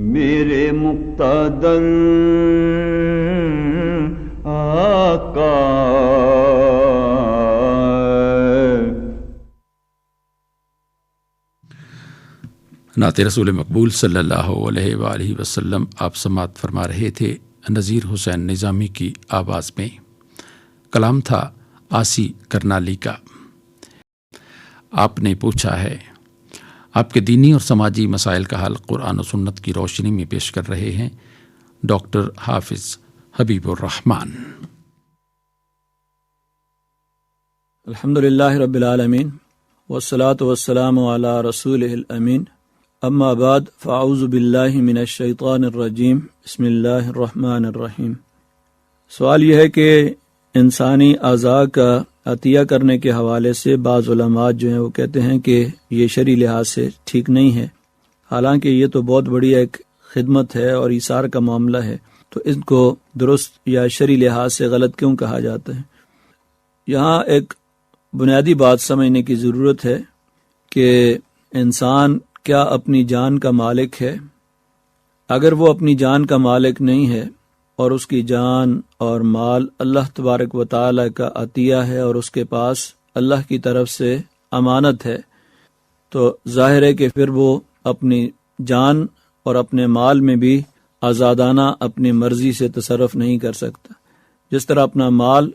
میرے مقتدر آقا نعت رسول مقبول صلی اللہ علیہ وآلہ وسلم آپ سماعت فرما رہے تھے نذیر حسین نظامی کی آواز میں۔ کلام تھا آسی کرنالی کا۔ آپ نے پوچھا ہے، آپ کے دینی اور سماجی مسائل کا حل قرآن و سنت کی روشنی میں پیش کر رہے ہیں ڈاکٹر حافظ حبیب الرحمان۔ الحمدللہ رب العالمین والصلاة والسلام علی رسولہ الامین، اما بعد فاعوذ باللہ من الشیطان الرجیم، بسم اللہ الرحمن الرحیم۔ سوال یہ ہے کہ انسانی اعضاء کا عطیہ کرنے کے حوالے سے بعض علماء جو ہیں وہ کہتے ہیں کہ یہ شرعی لحاظ سے ٹھیک نہیں ہے، حالانکہ یہ تو بہت بڑی ایک خدمت ہے اور ایثار کا معاملہ ہے۔ تو ان کو درست یا شرعی لحاظ سے غلط کیوں کہا جاتا ہے؟ یہاں ایک بنیادی بات سمجھنے کی ضرورت ہے کہ انسان کیا اپنی جان کا مالک ہے؟ اگر وہ اپنی جان کا مالک نہیں ہے اور اس کی جان اور مال اللہ تبارک و تعالی کا عطیہ ہے اور اس کے پاس اللہ کی طرف سے امانت ہے، تو ظاہر ہے کہ پھر وہ اپنی جان اور اپنے مال میں بھی آزادانہ اپنی مرضی سے تصرف نہیں کر سکتا۔ جس طرح اپنا مال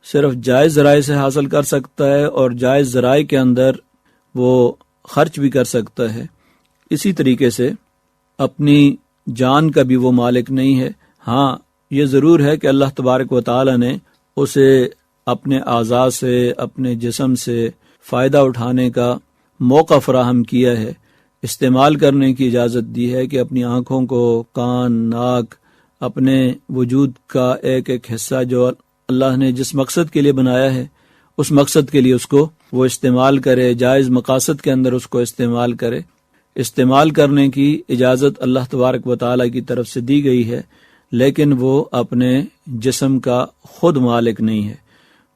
صرف جائز ذرائع سے حاصل کر سکتا ہے اور جائز ذرائع کے اندر وہ خرچ بھی کر سکتا ہے، اسی طریقے سے اپنی جان کا بھی وہ مالک نہیں ہے۔ ہاں، یہ ضرور ہے کہ اللہ تبارک و تعالی نے اسے اپنے اعضاء سے، اپنے جسم سے فائدہ اٹھانے کا موقع فراہم کیا ہے، استعمال کرنے کی اجازت دی ہے کہ اپنی آنکھوں کو، کان، ناک، اپنے وجود کا ایک ایک حصہ جو اللہ نے جس مقصد کے لیے بنایا ہے اس مقصد کے لیے اس کو وہ استعمال کرے، جائز مقاصد کے اندر اس کو استعمال کرے۔ استعمال کرنے کی اجازت اللہ تبارک و تعالی کی طرف سے دی گئی ہے، لیکن وہ اپنے جسم کا خود مالک نہیں ہے۔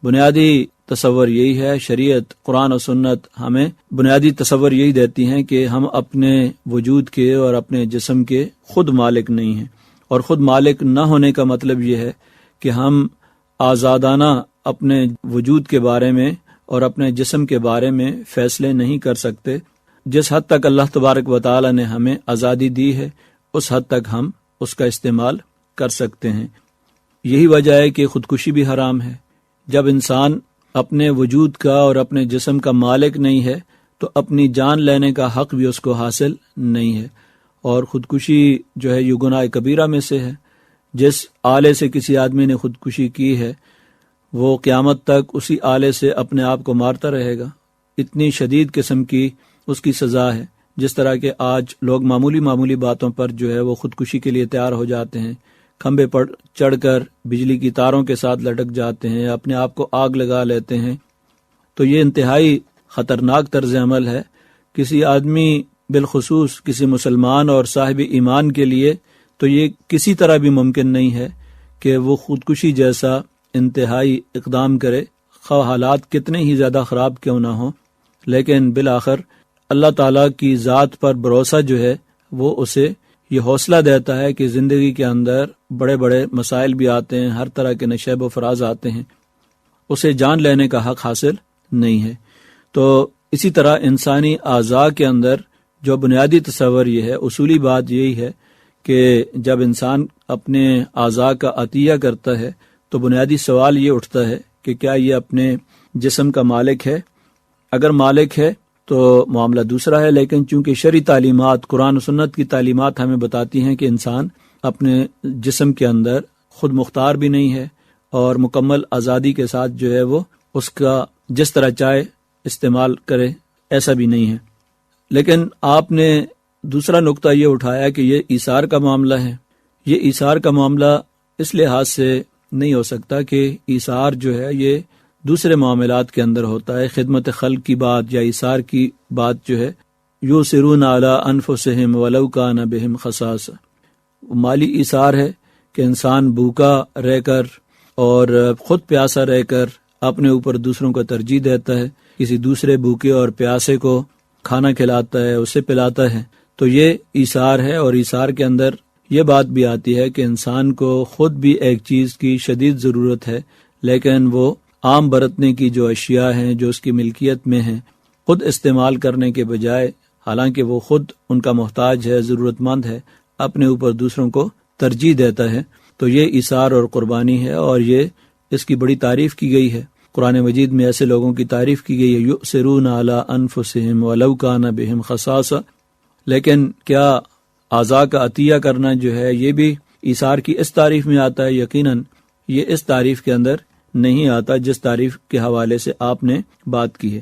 بنیادی تصور یہی ہے، شریعت، قرآن و سنت ہمیں بنیادی تصور یہی دیتی ہیں کہ ہم اپنے وجود کے اور اپنے جسم کے خود مالک نہیں ہیں، اور خود مالک نہ ہونے کا مطلب یہ ہے کہ ہم آزادانہ اپنے وجود کے بارے میں اور اپنے جسم کے بارے میں فیصلے نہیں کر سکتے۔ جس حد تک اللہ تبارک و تعالی نے ہمیں آزادی دی ہے اس حد تک ہم اس کا استعمال کر سکتے ہیں۔ یہی وجہ ہے کہ خودکشی بھی حرام ہے۔ جب انسان اپنے وجود کا اور اپنے جسم کا مالک نہیں ہے تو اپنی جان لینے کا حق بھی اس کو حاصل نہیں ہے، اور خودکشی جو ہے یہ گناہ کبیرہ میں سے ہے۔ جس آلے سے کسی آدمی نے خودکشی کی ہے وہ قیامت تک اسی آلے سے اپنے آپ کو مارتا رہے گا۔ اتنی شدید قسم کی اس کی سزا ہے۔ جس طرح کہ آج لوگ معمولی باتوں پر جو ہے وہ خودکشی کے لیے تیار ہو جاتے ہیں، کھمبے پر چڑھ کر بجلی کی تاروں کے ساتھ لٹک جاتے ہیں، اپنے آپ کو آگ لگا لیتے ہیں، تو یہ انتہائی خطرناک طرز عمل ہے۔ کسی آدمی، بالخصوص کسی مسلمان اور صاحب ایمان کے لیے تو یہ کسی طرح بھی ممکن نہیں ہے کہ وہ خودکشی جیسا انتہائی اقدام کرے، خواہ حالات کتنے ہی زیادہ خراب کیوں نہ ہوں۔ لیکن بالآخر اللہ تعالیٰ کی ذات پر بھروسہ جو ہے وہ اسے یہ حوصلہ دیتا ہے کہ زندگی کے اندر بڑے بڑے مسائل بھی آتے ہیں، ہر طرح کے نشیب و فراز آتے ہیں، اسے جان لینے کا حق حاصل نہیں ہے۔ تو اسی طرح انسانی اعضاء کے اندر جو بنیادی تصور یہ ہے، اصولی بات یہی ہے کہ جب انسان اپنے اعضاء کا عطیہ کرتا ہے تو بنیادی سوال یہ اٹھتا ہے کہ کیا یہ اپنے جسم کا مالک ہے؟ اگر مالک ہے تو معاملہ دوسرا ہے، لیکن چونکہ شرعی تعلیمات، قرآن و سنت کی تعلیمات ہمیں بتاتی ہیں کہ انسان اپنے جسم کے اندر خود مختار بھی نہیں ہے اور مکمل آزادی کے ساتھ جو ہے وہ اس کا جس طرح چاہے استعمال کرے، ایسا بھی نہیں ہے۔ لیکن آپ نے دوسرا نقطہ یہ اٹھایا کہ یہ ایثار کا معاملہ ہے۔ یہ ایثار کا معاملہ اس لحاظ سے نہیں ہو سکتا کہ ایثار جو ہے یہ دوسرے معاملات کے اندر ہوتا ہے، خدمت خلق کی بات یا ایثار کی بات جو ہے، یؤثرون علی انفسہم ولو کان بہم خصاصہ، مالی ایثار ہے کہ انسان بھوکا رہ کر اور خود پیاسا رہ کر اپنے اوپر دوسروں کو ترجیح دیتا ہے، کسی دوسرے بھوکے اور پیاسے کو کھانا کھلاتا ہے، اسے پلاتا ہے، تو یہ ایثار ہے۔ اور ایثار کے اندر یہ بات بھی آتی ہے کہ انسان کو خود بھی ایک چیز کی شدید ضرورت ہے، لیکن وہ عام برتنے کی جو اشیاء ہیں جو اس کی ملکیت میں ہیں خود استعمال کرنے کے بجائے، حالانکہ وہ خود ان کا محتاج ہے، ضرورت مند ہے، اپنے اوپر دوسروں کو ترجیح دیتا ہے، تو یہ ایثار اور قربانی ہے، اور یہ اس کی بڑی تعریف کی گئی ہے۔ قرآن مجید میں ایسے لوگوں کی تعریف کی گئی ہے، یؤثرون علی انفسہم ولو کان بہم خصاصہ۔ لیکن کیا اعضاء کا عطیہ کرنا جو ہے یہ بھی ایثار کی اس تعریف میں آتا ہے؟ یقیناً یہ اس تعریف کے اندر نہیں آتا جس تعریف کے حوالے سے آپ نے بات کی ہے۔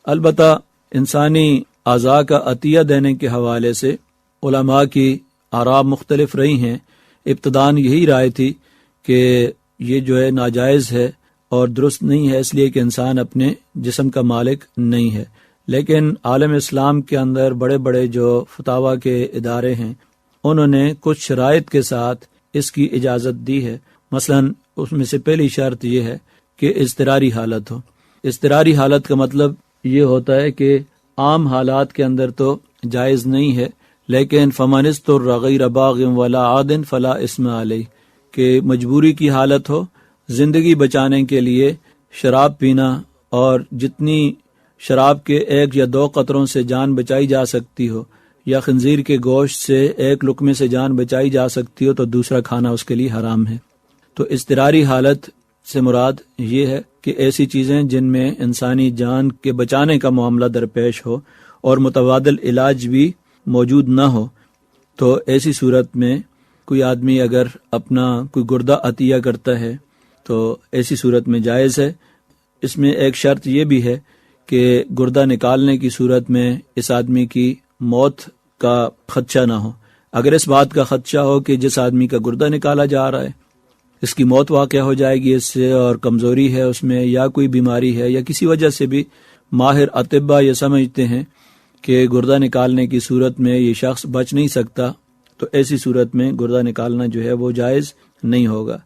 البتہ انسانی اعضاء کا عطیہ دینے کے حوالے سے علماء کی آراء مختلف رہی ہیں۔ ابتداً یہی رائے تھی کہ یہ جو ہے ناجائز ہے اور درست نہیں ہے، اس لیے کہ انسان اپنے جسم کا مالک نہیں ہے۔ لیکن عالم اسلام کے اندر بڑے بڑے جو فتاوی کے ادارے ہیں انہوں نے کچھ شرائط کے ساتھ اس کی اجازت دی ہے۔ مثلاً اس میں سے پہلی شرط یہ ہے کہ اضطراری حالت ہو۔ اضطراری حالت کا مطلب یہ ہوتا ہے کہ عام حالات کے اندر تو جائز نہیں ہے، لیکن فمن اضطر غیر باغ ولا عاد فلا اثم علیہ، کہ مجبوری کی حالت ہو، زندگی بچانے کے لیے شراب پینا، اور جتنی شراب کے 1 یا 2 قطروں سے جان بچائی جا سکتی ہو، یا خنزیر کے گوشت سے 1 لقمے سے جان بچائی جا سکتی ہو، تو دوسرا کھانا اس کے لیے حرام ہے۔ تو اضطراری حالت سے مراد یہ ہے کہ ایسی چیزیں جن میں انسانی جان کے بچانے کا معاملہ درپیش ہو اور متبادل علاج بھی موجود نہ ہو، تو ایسی صورت میں کوئی آدمی اگر اپنا کوئی گردہ عطیہ کرتا ہے تو ایسی صورت میں جائز ہے۔ اس میں ایک شرط یہ بھی ہے کہ گردہ نکالنے کی صورت میں اس آدمی کی موت کا خدشہ نہ ہو۔ اگر اس بات کا خدشہ ہو کہ جس آدمی کا گردہ نکالا جا رہا ہے اس کی موت واقع ہو جائے گی اس سے، اور کمزوری ہے اس میں، یا کوئی بیماری ہے، یا کسی وجہ سے بھی ماہر اطباء یہ سمجھتے ہیں کہ گردہ نکالنے کی صورت میں یہ شخص بچ نہیں سکتا، تو ایسی صورت میں گردہ نکالنا جو ہے وہ جائز نہیں ہوگا۔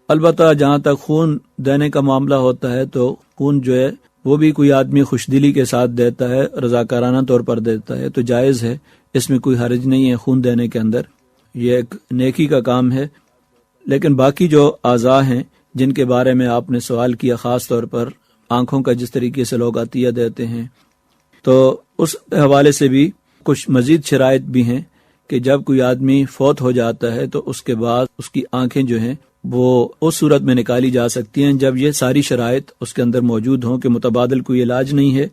البتہ جہاں تک خون دینے کا معاملہ ہوتا ہے تو خون جو ہے وہ بھی کوئی آدمی خوش دلی کے ساتھ دیتا ہے، رضاکارانہ طور پر دیتا ہے، تو جائز ہے، اس میں کوئی حرج نہیں ہے خون دینے کے اندر، یہ ایک نیکی کا کام ہے۔ لیکن باقی جو اعضاء ہیں جن کے بارے میں آپ نے سوال کیا، خاص طور پر آنکھوں کا جس طریقے سے لوگ عطیہ دیتے ہیں، تو اس حوالے سے بھی کچھ مزید شرائط بھی ہیں کہ جب کوئی آدمی فوت ہو جاتا ہے تو اس کے بعد اس کی آنکھیں جو ہیں وہ اس صورت میں نکالی جا سکتی ہیں جب یہ ساری شرائط اس کے اندر موجود ہوں کہ متبادل کوئی علاج نہیں ہے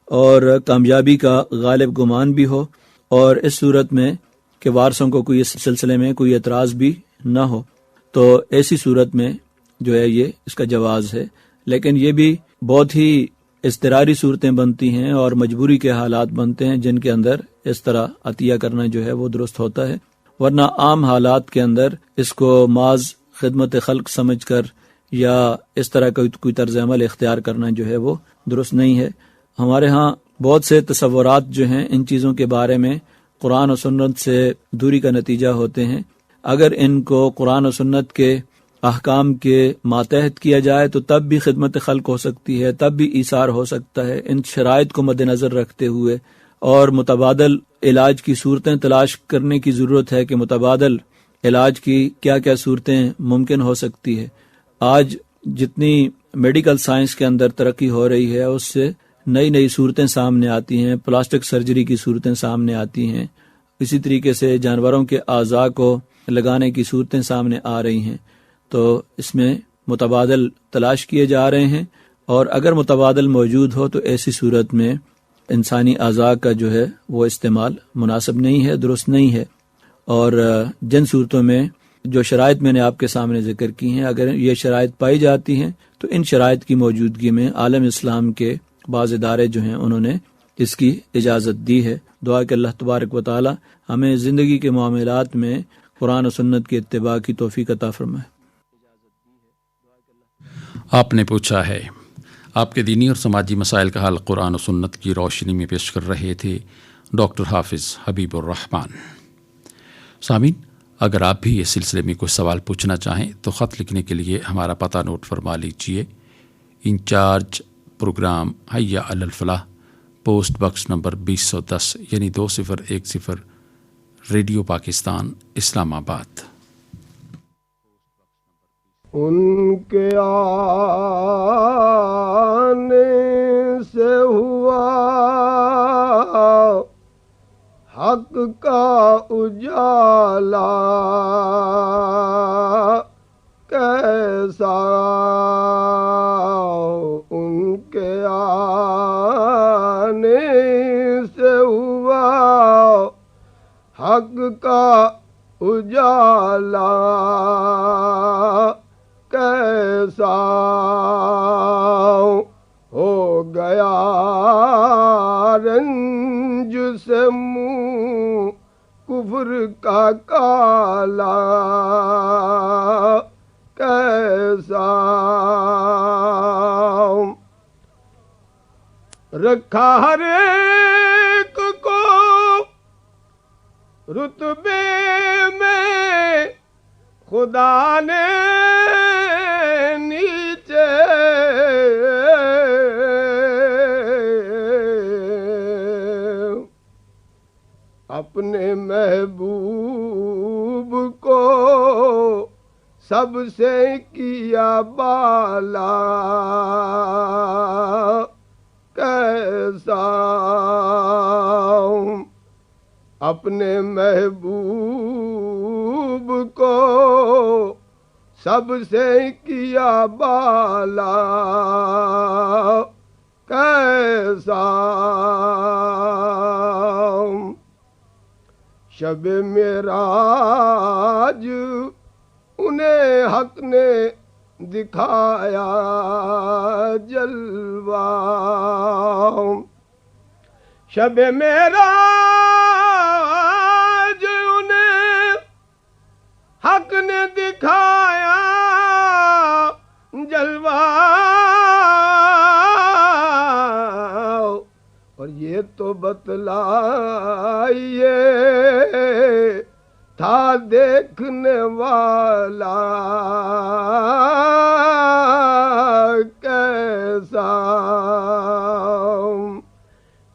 اور کامیابی کا غالب گمان بھی ہو، اور اس صورت میں کہ وارثوں کو کوئی اس سلسلے میں کوئی اعتراض بھی نہ ہو، تو ایسی صورت میں جو ہے یہ اس کا جواز ہے۔ لیکن یہ بھی بہت ہی اضطراری صورتیں بنتی ہیں اور مجبوری کے حالات بنتے ہیں جن کے اندر اس طرح عطیہ کرنا جو ہے وہ درست ہوتا ہے، ورنہ عام حالات کے اندر اس کو محض خدمت خلق سمجھ کر یا اس طرح کا کوئی طرز عمل اختیار کرنا جو ہے وہ درست نہیں ہے۔ ہمارے ہاں بہت سے تصورات جو ہیں ان چیزوں کے بارے میں قرآن و سنت سے دوری کا نتیجہ ہوتے ہیں۔ اگر ان کو قرآن و سنت کے احکام کے ماتحت کیا جائے تو تب بھی خدمت خلق ہو سکتی ہے، تب بھی ایثار ہو سکتا ہے۔ ان شرائط کو مد نظر رکھتے ہوئے اور متبادل علاج کی صورتیں تلاش کرنے کی ضرورت ہے کہ متبادل علاج کی کیا کیا صورتیں ممکن ہو سکتی ہے۔ آج جتنی میڈیکل سائنس کے اندر ترقی ہو رہی ہے اس سے نئی نئی صورتیں سامنے آتی ہیں، پلاسٹک سرجری کی صورتیں سامنے آتی ہیں، اسی طریقے سے جانوروں کے اعضاء کو لگانے کی صورتیں سامنے آ رہی ہیں، تو اس میں متبادل تلاش کیے جا رہے ہیں، اور اگر متبادل موجود ہو تو ایسی صورت میں انسانی اعضاء کا جو ہے وہ استعمال مناسب نہیں ہے، درست نہیں ہے۔ اور جن صورتوں میں جو شرائط میں نے آپ کے سامنے ذکر کی ہیں، اگر یہ شرائط پائی جاتی ہیں تو ان شرائط کی موجودگی میں عالم اسلام کے بعض ادارے جو ہیں انہوں نے اس کی اجازت دی ہے۔ دعا کہ اللہ تبارک و تعالی ہمیں زندگی کے معاملات میں قرآن و سنت کی اتباع کی توفیق عطا فرمائے۔ آپ نے پوچھا ہے، آپ کے دینی اور سماجی مسائل کا حل قرآن و سنت کی روشنی میں پیش کر رہے تھے ڈاکٹر حافظ حبیب الرحمان۔ سامعین، اگر آپ بھی اس سلسلے میں کوئی سوال پوچھنا چاہیں تو خط لکھنے کے لیے ہمارا پتہ نوٹ فرما لیجیے۔ انچارج پروگرام حی علی الفلاح، پوسٹ باکس نمبر 2010 یعنی 2010 ریڈیو پاکستان، اسلام آباد۔ ان کے آنے سے ہوا حق کا اجالا کیسا، ان کے آنے سے ہوا حق کا اجالا کیسا، ہو گیا رنج سے منہ کفر کا کالا کیسا، رکھا ہر ایک کو رتبے میں خدا نے نیچے اپنے محبوب کو سب سے کیا بالا کیسا اپنے محبوب کو سب سے کیا بالا کیسا شب معراج انہیں حق نے دکھایا جلوہ شب معراج انہیں حق نے دکھایا جلوہ اور یہ تو بتلائیے تھا دیکھنے والا کیسا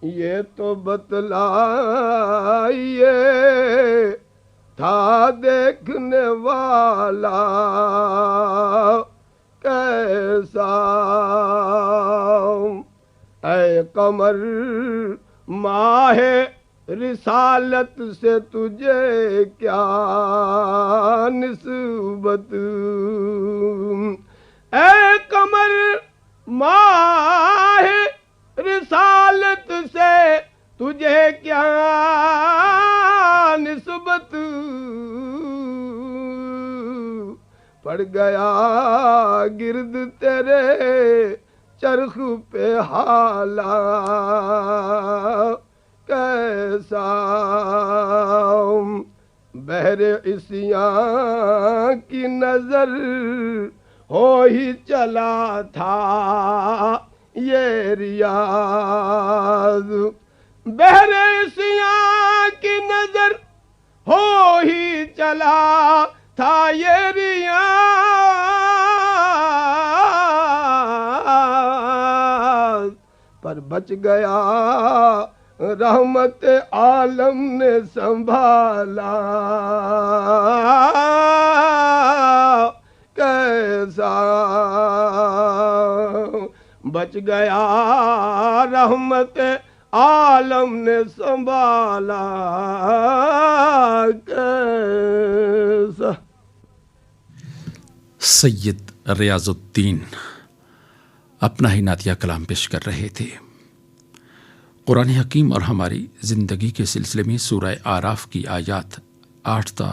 یہ تو بتلائیے تھا دیکھنے والا کیسا اے قمر ماہ رسالت سے تجھے کیا نسبت اے قمر ماہ رسالت سے تجھے کیا نسبت پڑ گیا گرد تیرے چرخ پہ حالا کیسا بحر عصیاں کی نظر ہو ہی چلا تھا یہ ریاض بحر عصیاں کی نظر ہو ہی چلا تھا یہ ریاض پر بچ گیا رحمت عالم نے سنبھالا کیسا بچ گیا رحمت عالم نے سنبھالا کیسا سید ریاض الدین اپنا ہی نعتیہ کلام پیش کر رہے تھے۔ قرآن حکیم اور ہماری زندگی کے سلسلے میں سورہ آراف کی آیات 8 تا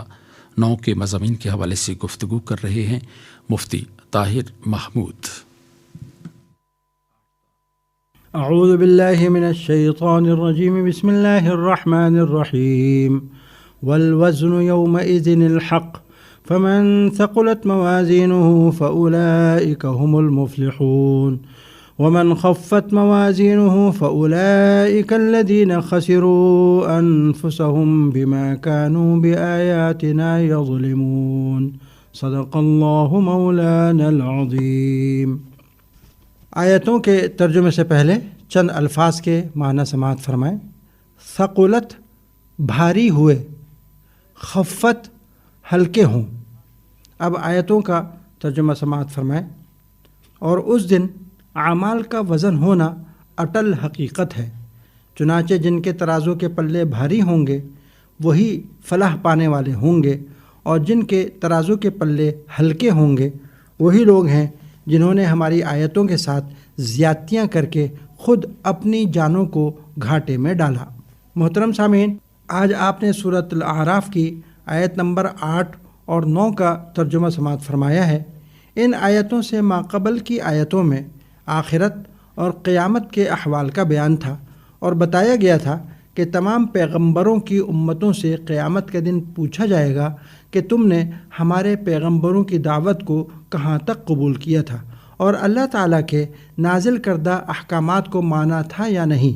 9 کے مضامین کے حوالے سے گفتگو کر رہے ہیں مفتی طاہر محمود۔ اعوذ باللہ من الشیطان الرجیم بسم اللہ الرحمن الرحیم والوزن یومئذ الحق فمن ثقلت موازینه فأولئک هم المفلحون ومن خفت موازینه فأولئک الذین خسروا انفسهم بما كانوا بآیاتنا یظلمون صدق اللہ مولانا العظیم۔ آیتوں کے ترجمے سے پہلے چند الفاظ کے معنی سماعت فرمائیں۔ ثقلت بھاری ہوئے، خفت ہلکے ہوں۔ اب آیتوں کا ترجمہ سماعت فرمائیں۔ اور اس دن اعمال کا وزن ہونا اٹل حقیقت ہے، چنانچہ جن کے ترازو کے پلے بھاری ہوں گے وہی فلاح پانے والے ہوں گے، اور جن کے ترازو کے پلے ہلکے ہوں گے وہی لوگ ہیں جنہوں نے ہماری آیتوں کے ساتھ زیادتیاں کر کے خود اپنی جانوں کو گھاٹے میں ڈالا۔ محترم سامعین، آج آپ نے سورۃ الاعراف کی آیت نمبر 8 اور 9 کا ترجمہ سماعت فرمایا ہے۔ ان آیتوں سے ماقبل کی آیتوں میں آخرت اور قیامت کے احوال کا بیان تھا، اور بتایا گیا تھا کہ تمام پیغمبروں کی امتوں سے قیامت کے دن پوچھا جائے گا کہ تم نے ہمارے پیغمبروں کی دعوت کو کہاں تک قبول کیا تھا، اور اللہ تعالیٰ کے نازل کردہ احکامات کو مانا تھا یا نہیں۔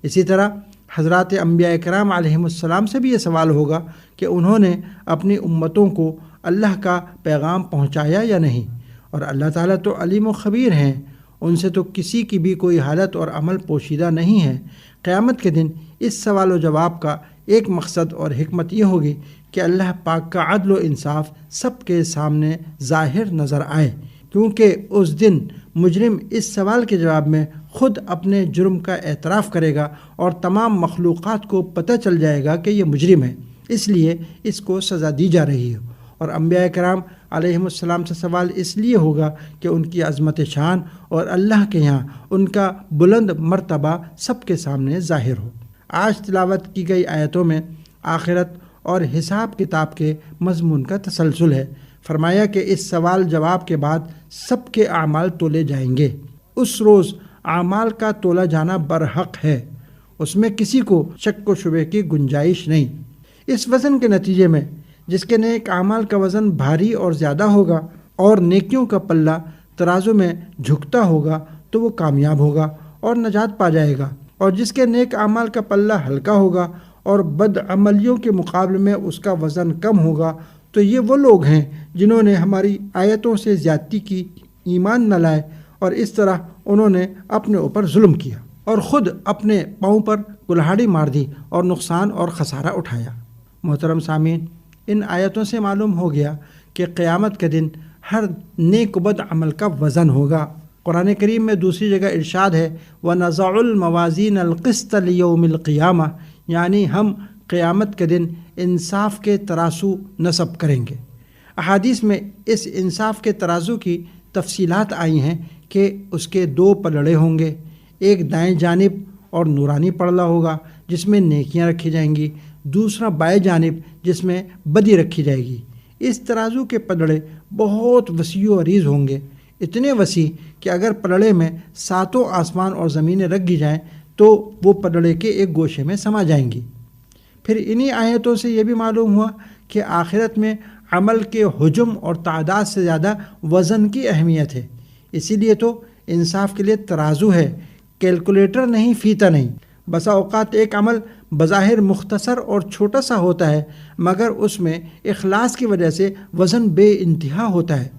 اسی طرح حضرات انبیاء کرام علیہم السلام سے بھی یہ سوال ہوگا کہ انہوں نے اپنی امتوں کو اللہ کا پیغام پہنچایا یا نہیں، اور اللہ تعالیٰ تو علیم و خبیر ہیں، ان سے تو کسی کی بھی کوئی حالت اور عمل پوشیدہ نہیں ہے۔ قیامت کے دن اس سوال و جواب کا ایک مقصد اور حکمت یہ ہوگی کہ اللہ پاک کا عدل و انصاف سب کے سامنے ظاہر نظر آئے، کیونکہ اس دن مجرم اس سوال کے جواب میں خود اپنے جرم کا اعتراف کرے گا اور تمام مخلوقات کو پتہ چل جائے گا کہ یہ مجرم ہے، اس لیے اس کو سزا دی جا رہی ہے۔ اور انبیاء کرام علیہم السلام سے سوال اس لیے ہوگا کہ ان کی عظمت شان اور اللہ کے یہاں ان کا بلند مرتبہ سب کے سامنے ظاہر ہو۔ آج تلاوت کی گئی آیتوں میں آخرت اور حساب کتاب کے مضمون کا تسلسل ہے۔ فرمایا کہ اس سوال جواب کے بعد سب کے اعمال تولے جائیں گے۔ اس روز اعمال کا تولا جانا برحق ہے، اس میں کسی کو شک و شبے کی گنجائش نہیں۔ اس وزن کے نتیجے میں جس کے نیک اعمال کا وزن بھاری اور زیادہ ہوگا اور نیکیوں کا پلہ ترازو میں جھکتا ہوگا تو وہ کامیاب ہوگا اور نجات پا جائے گا، اور جس کے نیک اعمال کا پلہ ہلکا ہوگا اور بد عملیوں کے مقابلے میں اس کا وزن کم ہوگا تو یہ وہ لوگ ہیں جنہوں نے ہماری آیتوں سے زیادتی کی، ایمان نہ لائے، اور اس طرح انہوں نے اپنے اوپر ظلم کیا اور خود اپنے پاؤں پر کلہاڑی مار دی اور نقصان اور خسارہ اٹھایا۔ محترم سامعین، ان آیتوں سے معلوم ہو گیا کہ قیامت کے دن ہر نیک و بد عمل کا وزن ہوگا۔ قرآن کریم میں دوسری جگہ ارشاد ہے وَنَضَعُ الْمَوَازِينَ الْقِسْطَ لِيَوْمِ الْقِيَامَةِ، یعنی ہم قیامت کے دن انصاف کے ترازو نصب کریں گے۔ احادیث میں اس انصاف کے ترازو کی تفصیلات آئی ہیں کہ اس کے 2 پلڑے ہوں گے، ایک دائیں جانب اور نورانی پلڑا ہوگا جس میں نیکیاں رکھی جائیں گی، دوسرا بائیں جانب جس میں بدی رکھی جائے گی۔ اس ترازو کے پلڑے بہت وسیع و عریض ہوں گے، اتنے وسیع کہ اگر پلڑے میں 7 آسمان اور زمینیں رکھ دی جائیں تو وہ پلڑے کے ایک گوشے میں سما جائیں گی۔ پھر انہی آیتوں سے یہ بھی معلوم ہوا کہ آخرت میں عمل کے حجم اور تعداد سے زیادہ وزن کی اہمیت ہے، اسی لیے تو انصاف کے لیے ترازو ہے، کیلکولیٹر نہیں، فیتہ نہیں۔ بسا اوقات ایک عمل بظاہر مختصر اور چھوٹا سا ہوتا ہے مگر اس میں اخلاص کی وجہ سے وزن بے انتہا ہوتا ہے۔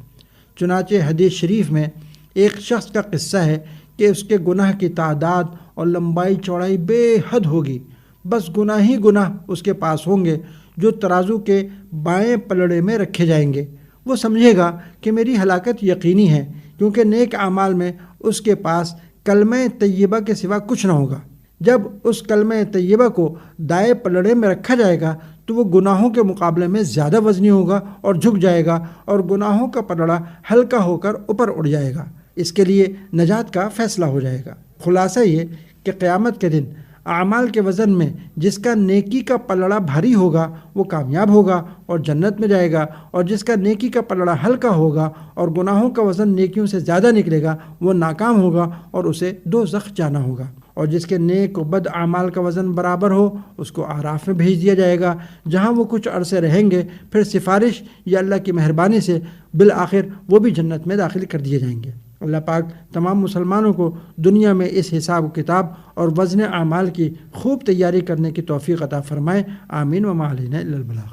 چنانچہ حدیث شریف میں ایک شخص کا قصہ ہے کہ اس کے گناہ کی تعداد اور لمبائی چوڑائی بے حد ہوگی، بس گناہ ہی گناہ اس کے پاس ہوں گے جو ترازو کے بائیں پلڑے میں رکھے جائیں گے۔ وہ سمجھے گا کہ میری ہلاکت یقینی ہے، کیونکہ نیک اعمال میں اس کے پاس کلمہ طیبہ کے سوا کچھ نہ ہوگا۔ جب اس کلمہ طیبہ کو دائیں پلڑے میں رکھا جائے گا تو وہ گناہوں کے مقابلے میں زیادہ وزنی ہوگا اور جھک جائے گا، اور گناہوں کا پلڑا ہلکا ہو کر اوپر اڑ جائے گا، اس کے لیے نجات کا فیصلہ ہو جائے گا۔ خلاصہ یہ کہ قیامت کے دن اعمال کے وزن میں جس کا نیکی کا پلڑا بھاری ہوگا وہ کامیاب ہوگا اور جنت میں جائے گا، اور جس کا نیکی کا پلڑا ہلکا ہوگا اور گناہوں کا وزن نیکیوں سے زیادہ نکلے گا وہ ناکام ہوگا اور اسے دوزخ جانا ہوگا۔ اور جس کے نیک و بد اعمال کا وزن برابر ہو اس کو اعراف میں بھیج دیا جائے گا، جہاں وہ کچھ عرصے رہیں گے، پھر سفارش یا اللہ کی مہربانی سے بالآخر وہ بھی جنت میں داخل کر دیے جائیں گے۔ اللہ پاک تمام مسلمانوں کو دنیا میں اس حساب و کتاب اور وزن اعمال کی خوب تیاری کرنے کی توفیق عطا فرمائے، آمین وما علینا الا البلاغ۔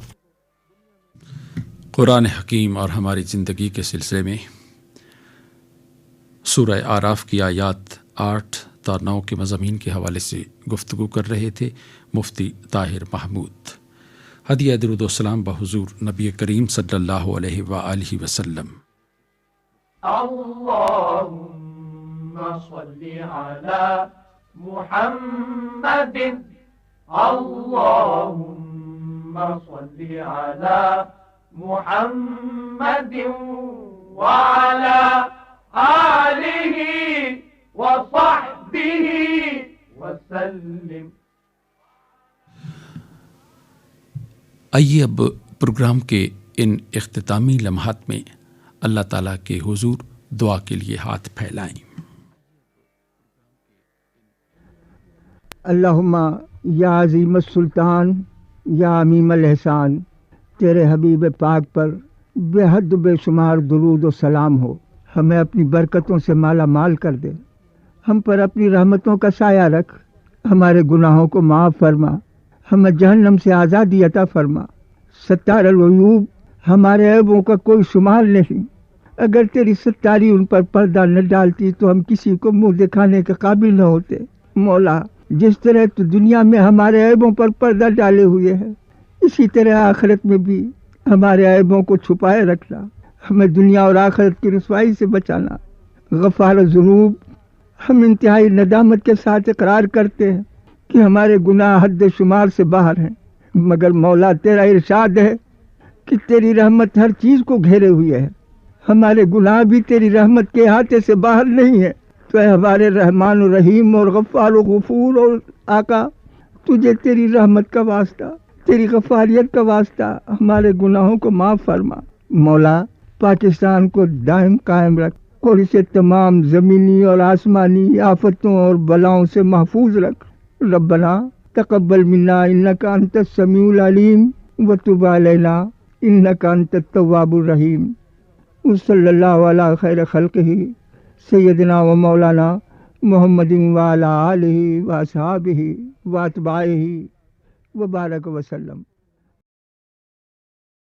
قرآن حکیم اور ہماری زندگی کے سلسلے میں سورہ اعراف کی آیات 8 تا 9 کے مضامین کے حوالے سے گفتگو کر رہے تھے مفتی طاہر محمود۔ ہدیہ درود و سلام بحضور نبی کریم صلی اللہ علیہ وآلہ وسلم۔ اللهم صل على محمد اللهم صل على محمد وعلى آله وصحبه وسلم۔ آئیے اب پروگرام کے ان اختتامی لمحات میں اللہ تعالیٰ کے حضور دعا کے لیے ہاتھ پھیلائیں۔ اللہم یا عظیم السلطان یا عمیم الاحسان، تیرے حبیب پاک پر بے حد بے شمار درود و سلام ہو، ہمیں اپنی برکتوں سے مالا مال کر دے، ہم پر اپنی رحمتوں کا سایہ رکھ، ہمارے گناہوں کو معاف فرما، ہمیں جہنم سے آزادی عطا فرما، ستار العیوب ہمارے عیبوں کا کوئی شمار نہیں. اگر تیری ستاری ان پر پردہ نہ ڈالتی تو ہم کسی کو منہ دکھانے کے قابل نہ ہوتے. مولا جس طرح تو دنیا میں ہمارے عیبوں پر پردہ ڈالے ہوئے ہے، اسی طرح آخرت میں بھی ہمارے عیبوں کو چھپائے رکھنا، ہمیں دنیا اور آخرت کی رسوائی سے بچانا. غفار الذنوب، ہم انتہائی ندامت کے ساتھ اقرار کرتے ہیں کہ ہمارے گناہ حد شمار سے باہر ہیں، مگر مولا تیرا ارشاد ہے کہ تیری رحمت ہر چیز کو گھیرے ہوئے ہے. ہمارے گناہ بھی تیری رحمت کے احاطے سے باہر نہیں ہے. تو اے ہمارے رحمان و رحیم اور غفار و غفور اور آقا، تجھے تیری رحمت کا واسطہ، تیری غفاریت کا واسطہ ہمارے گناہوں کو معاف فرما. مولا پاکستان کو دائم قائم رکھ اور اسے تمام زمینی اور آسمانی آفتوں اور بلاؤں سے محفوظ رکھ. ربنا تقبل منا انک انت السمیع العلیم وتب علینا انک انت التواب الرحیم. وصلی اللہ علی خیر خلقہ سیدنا و مولانا محمد وعلی آلہ و اصحابہ و اتباعہ وبارک وسلم.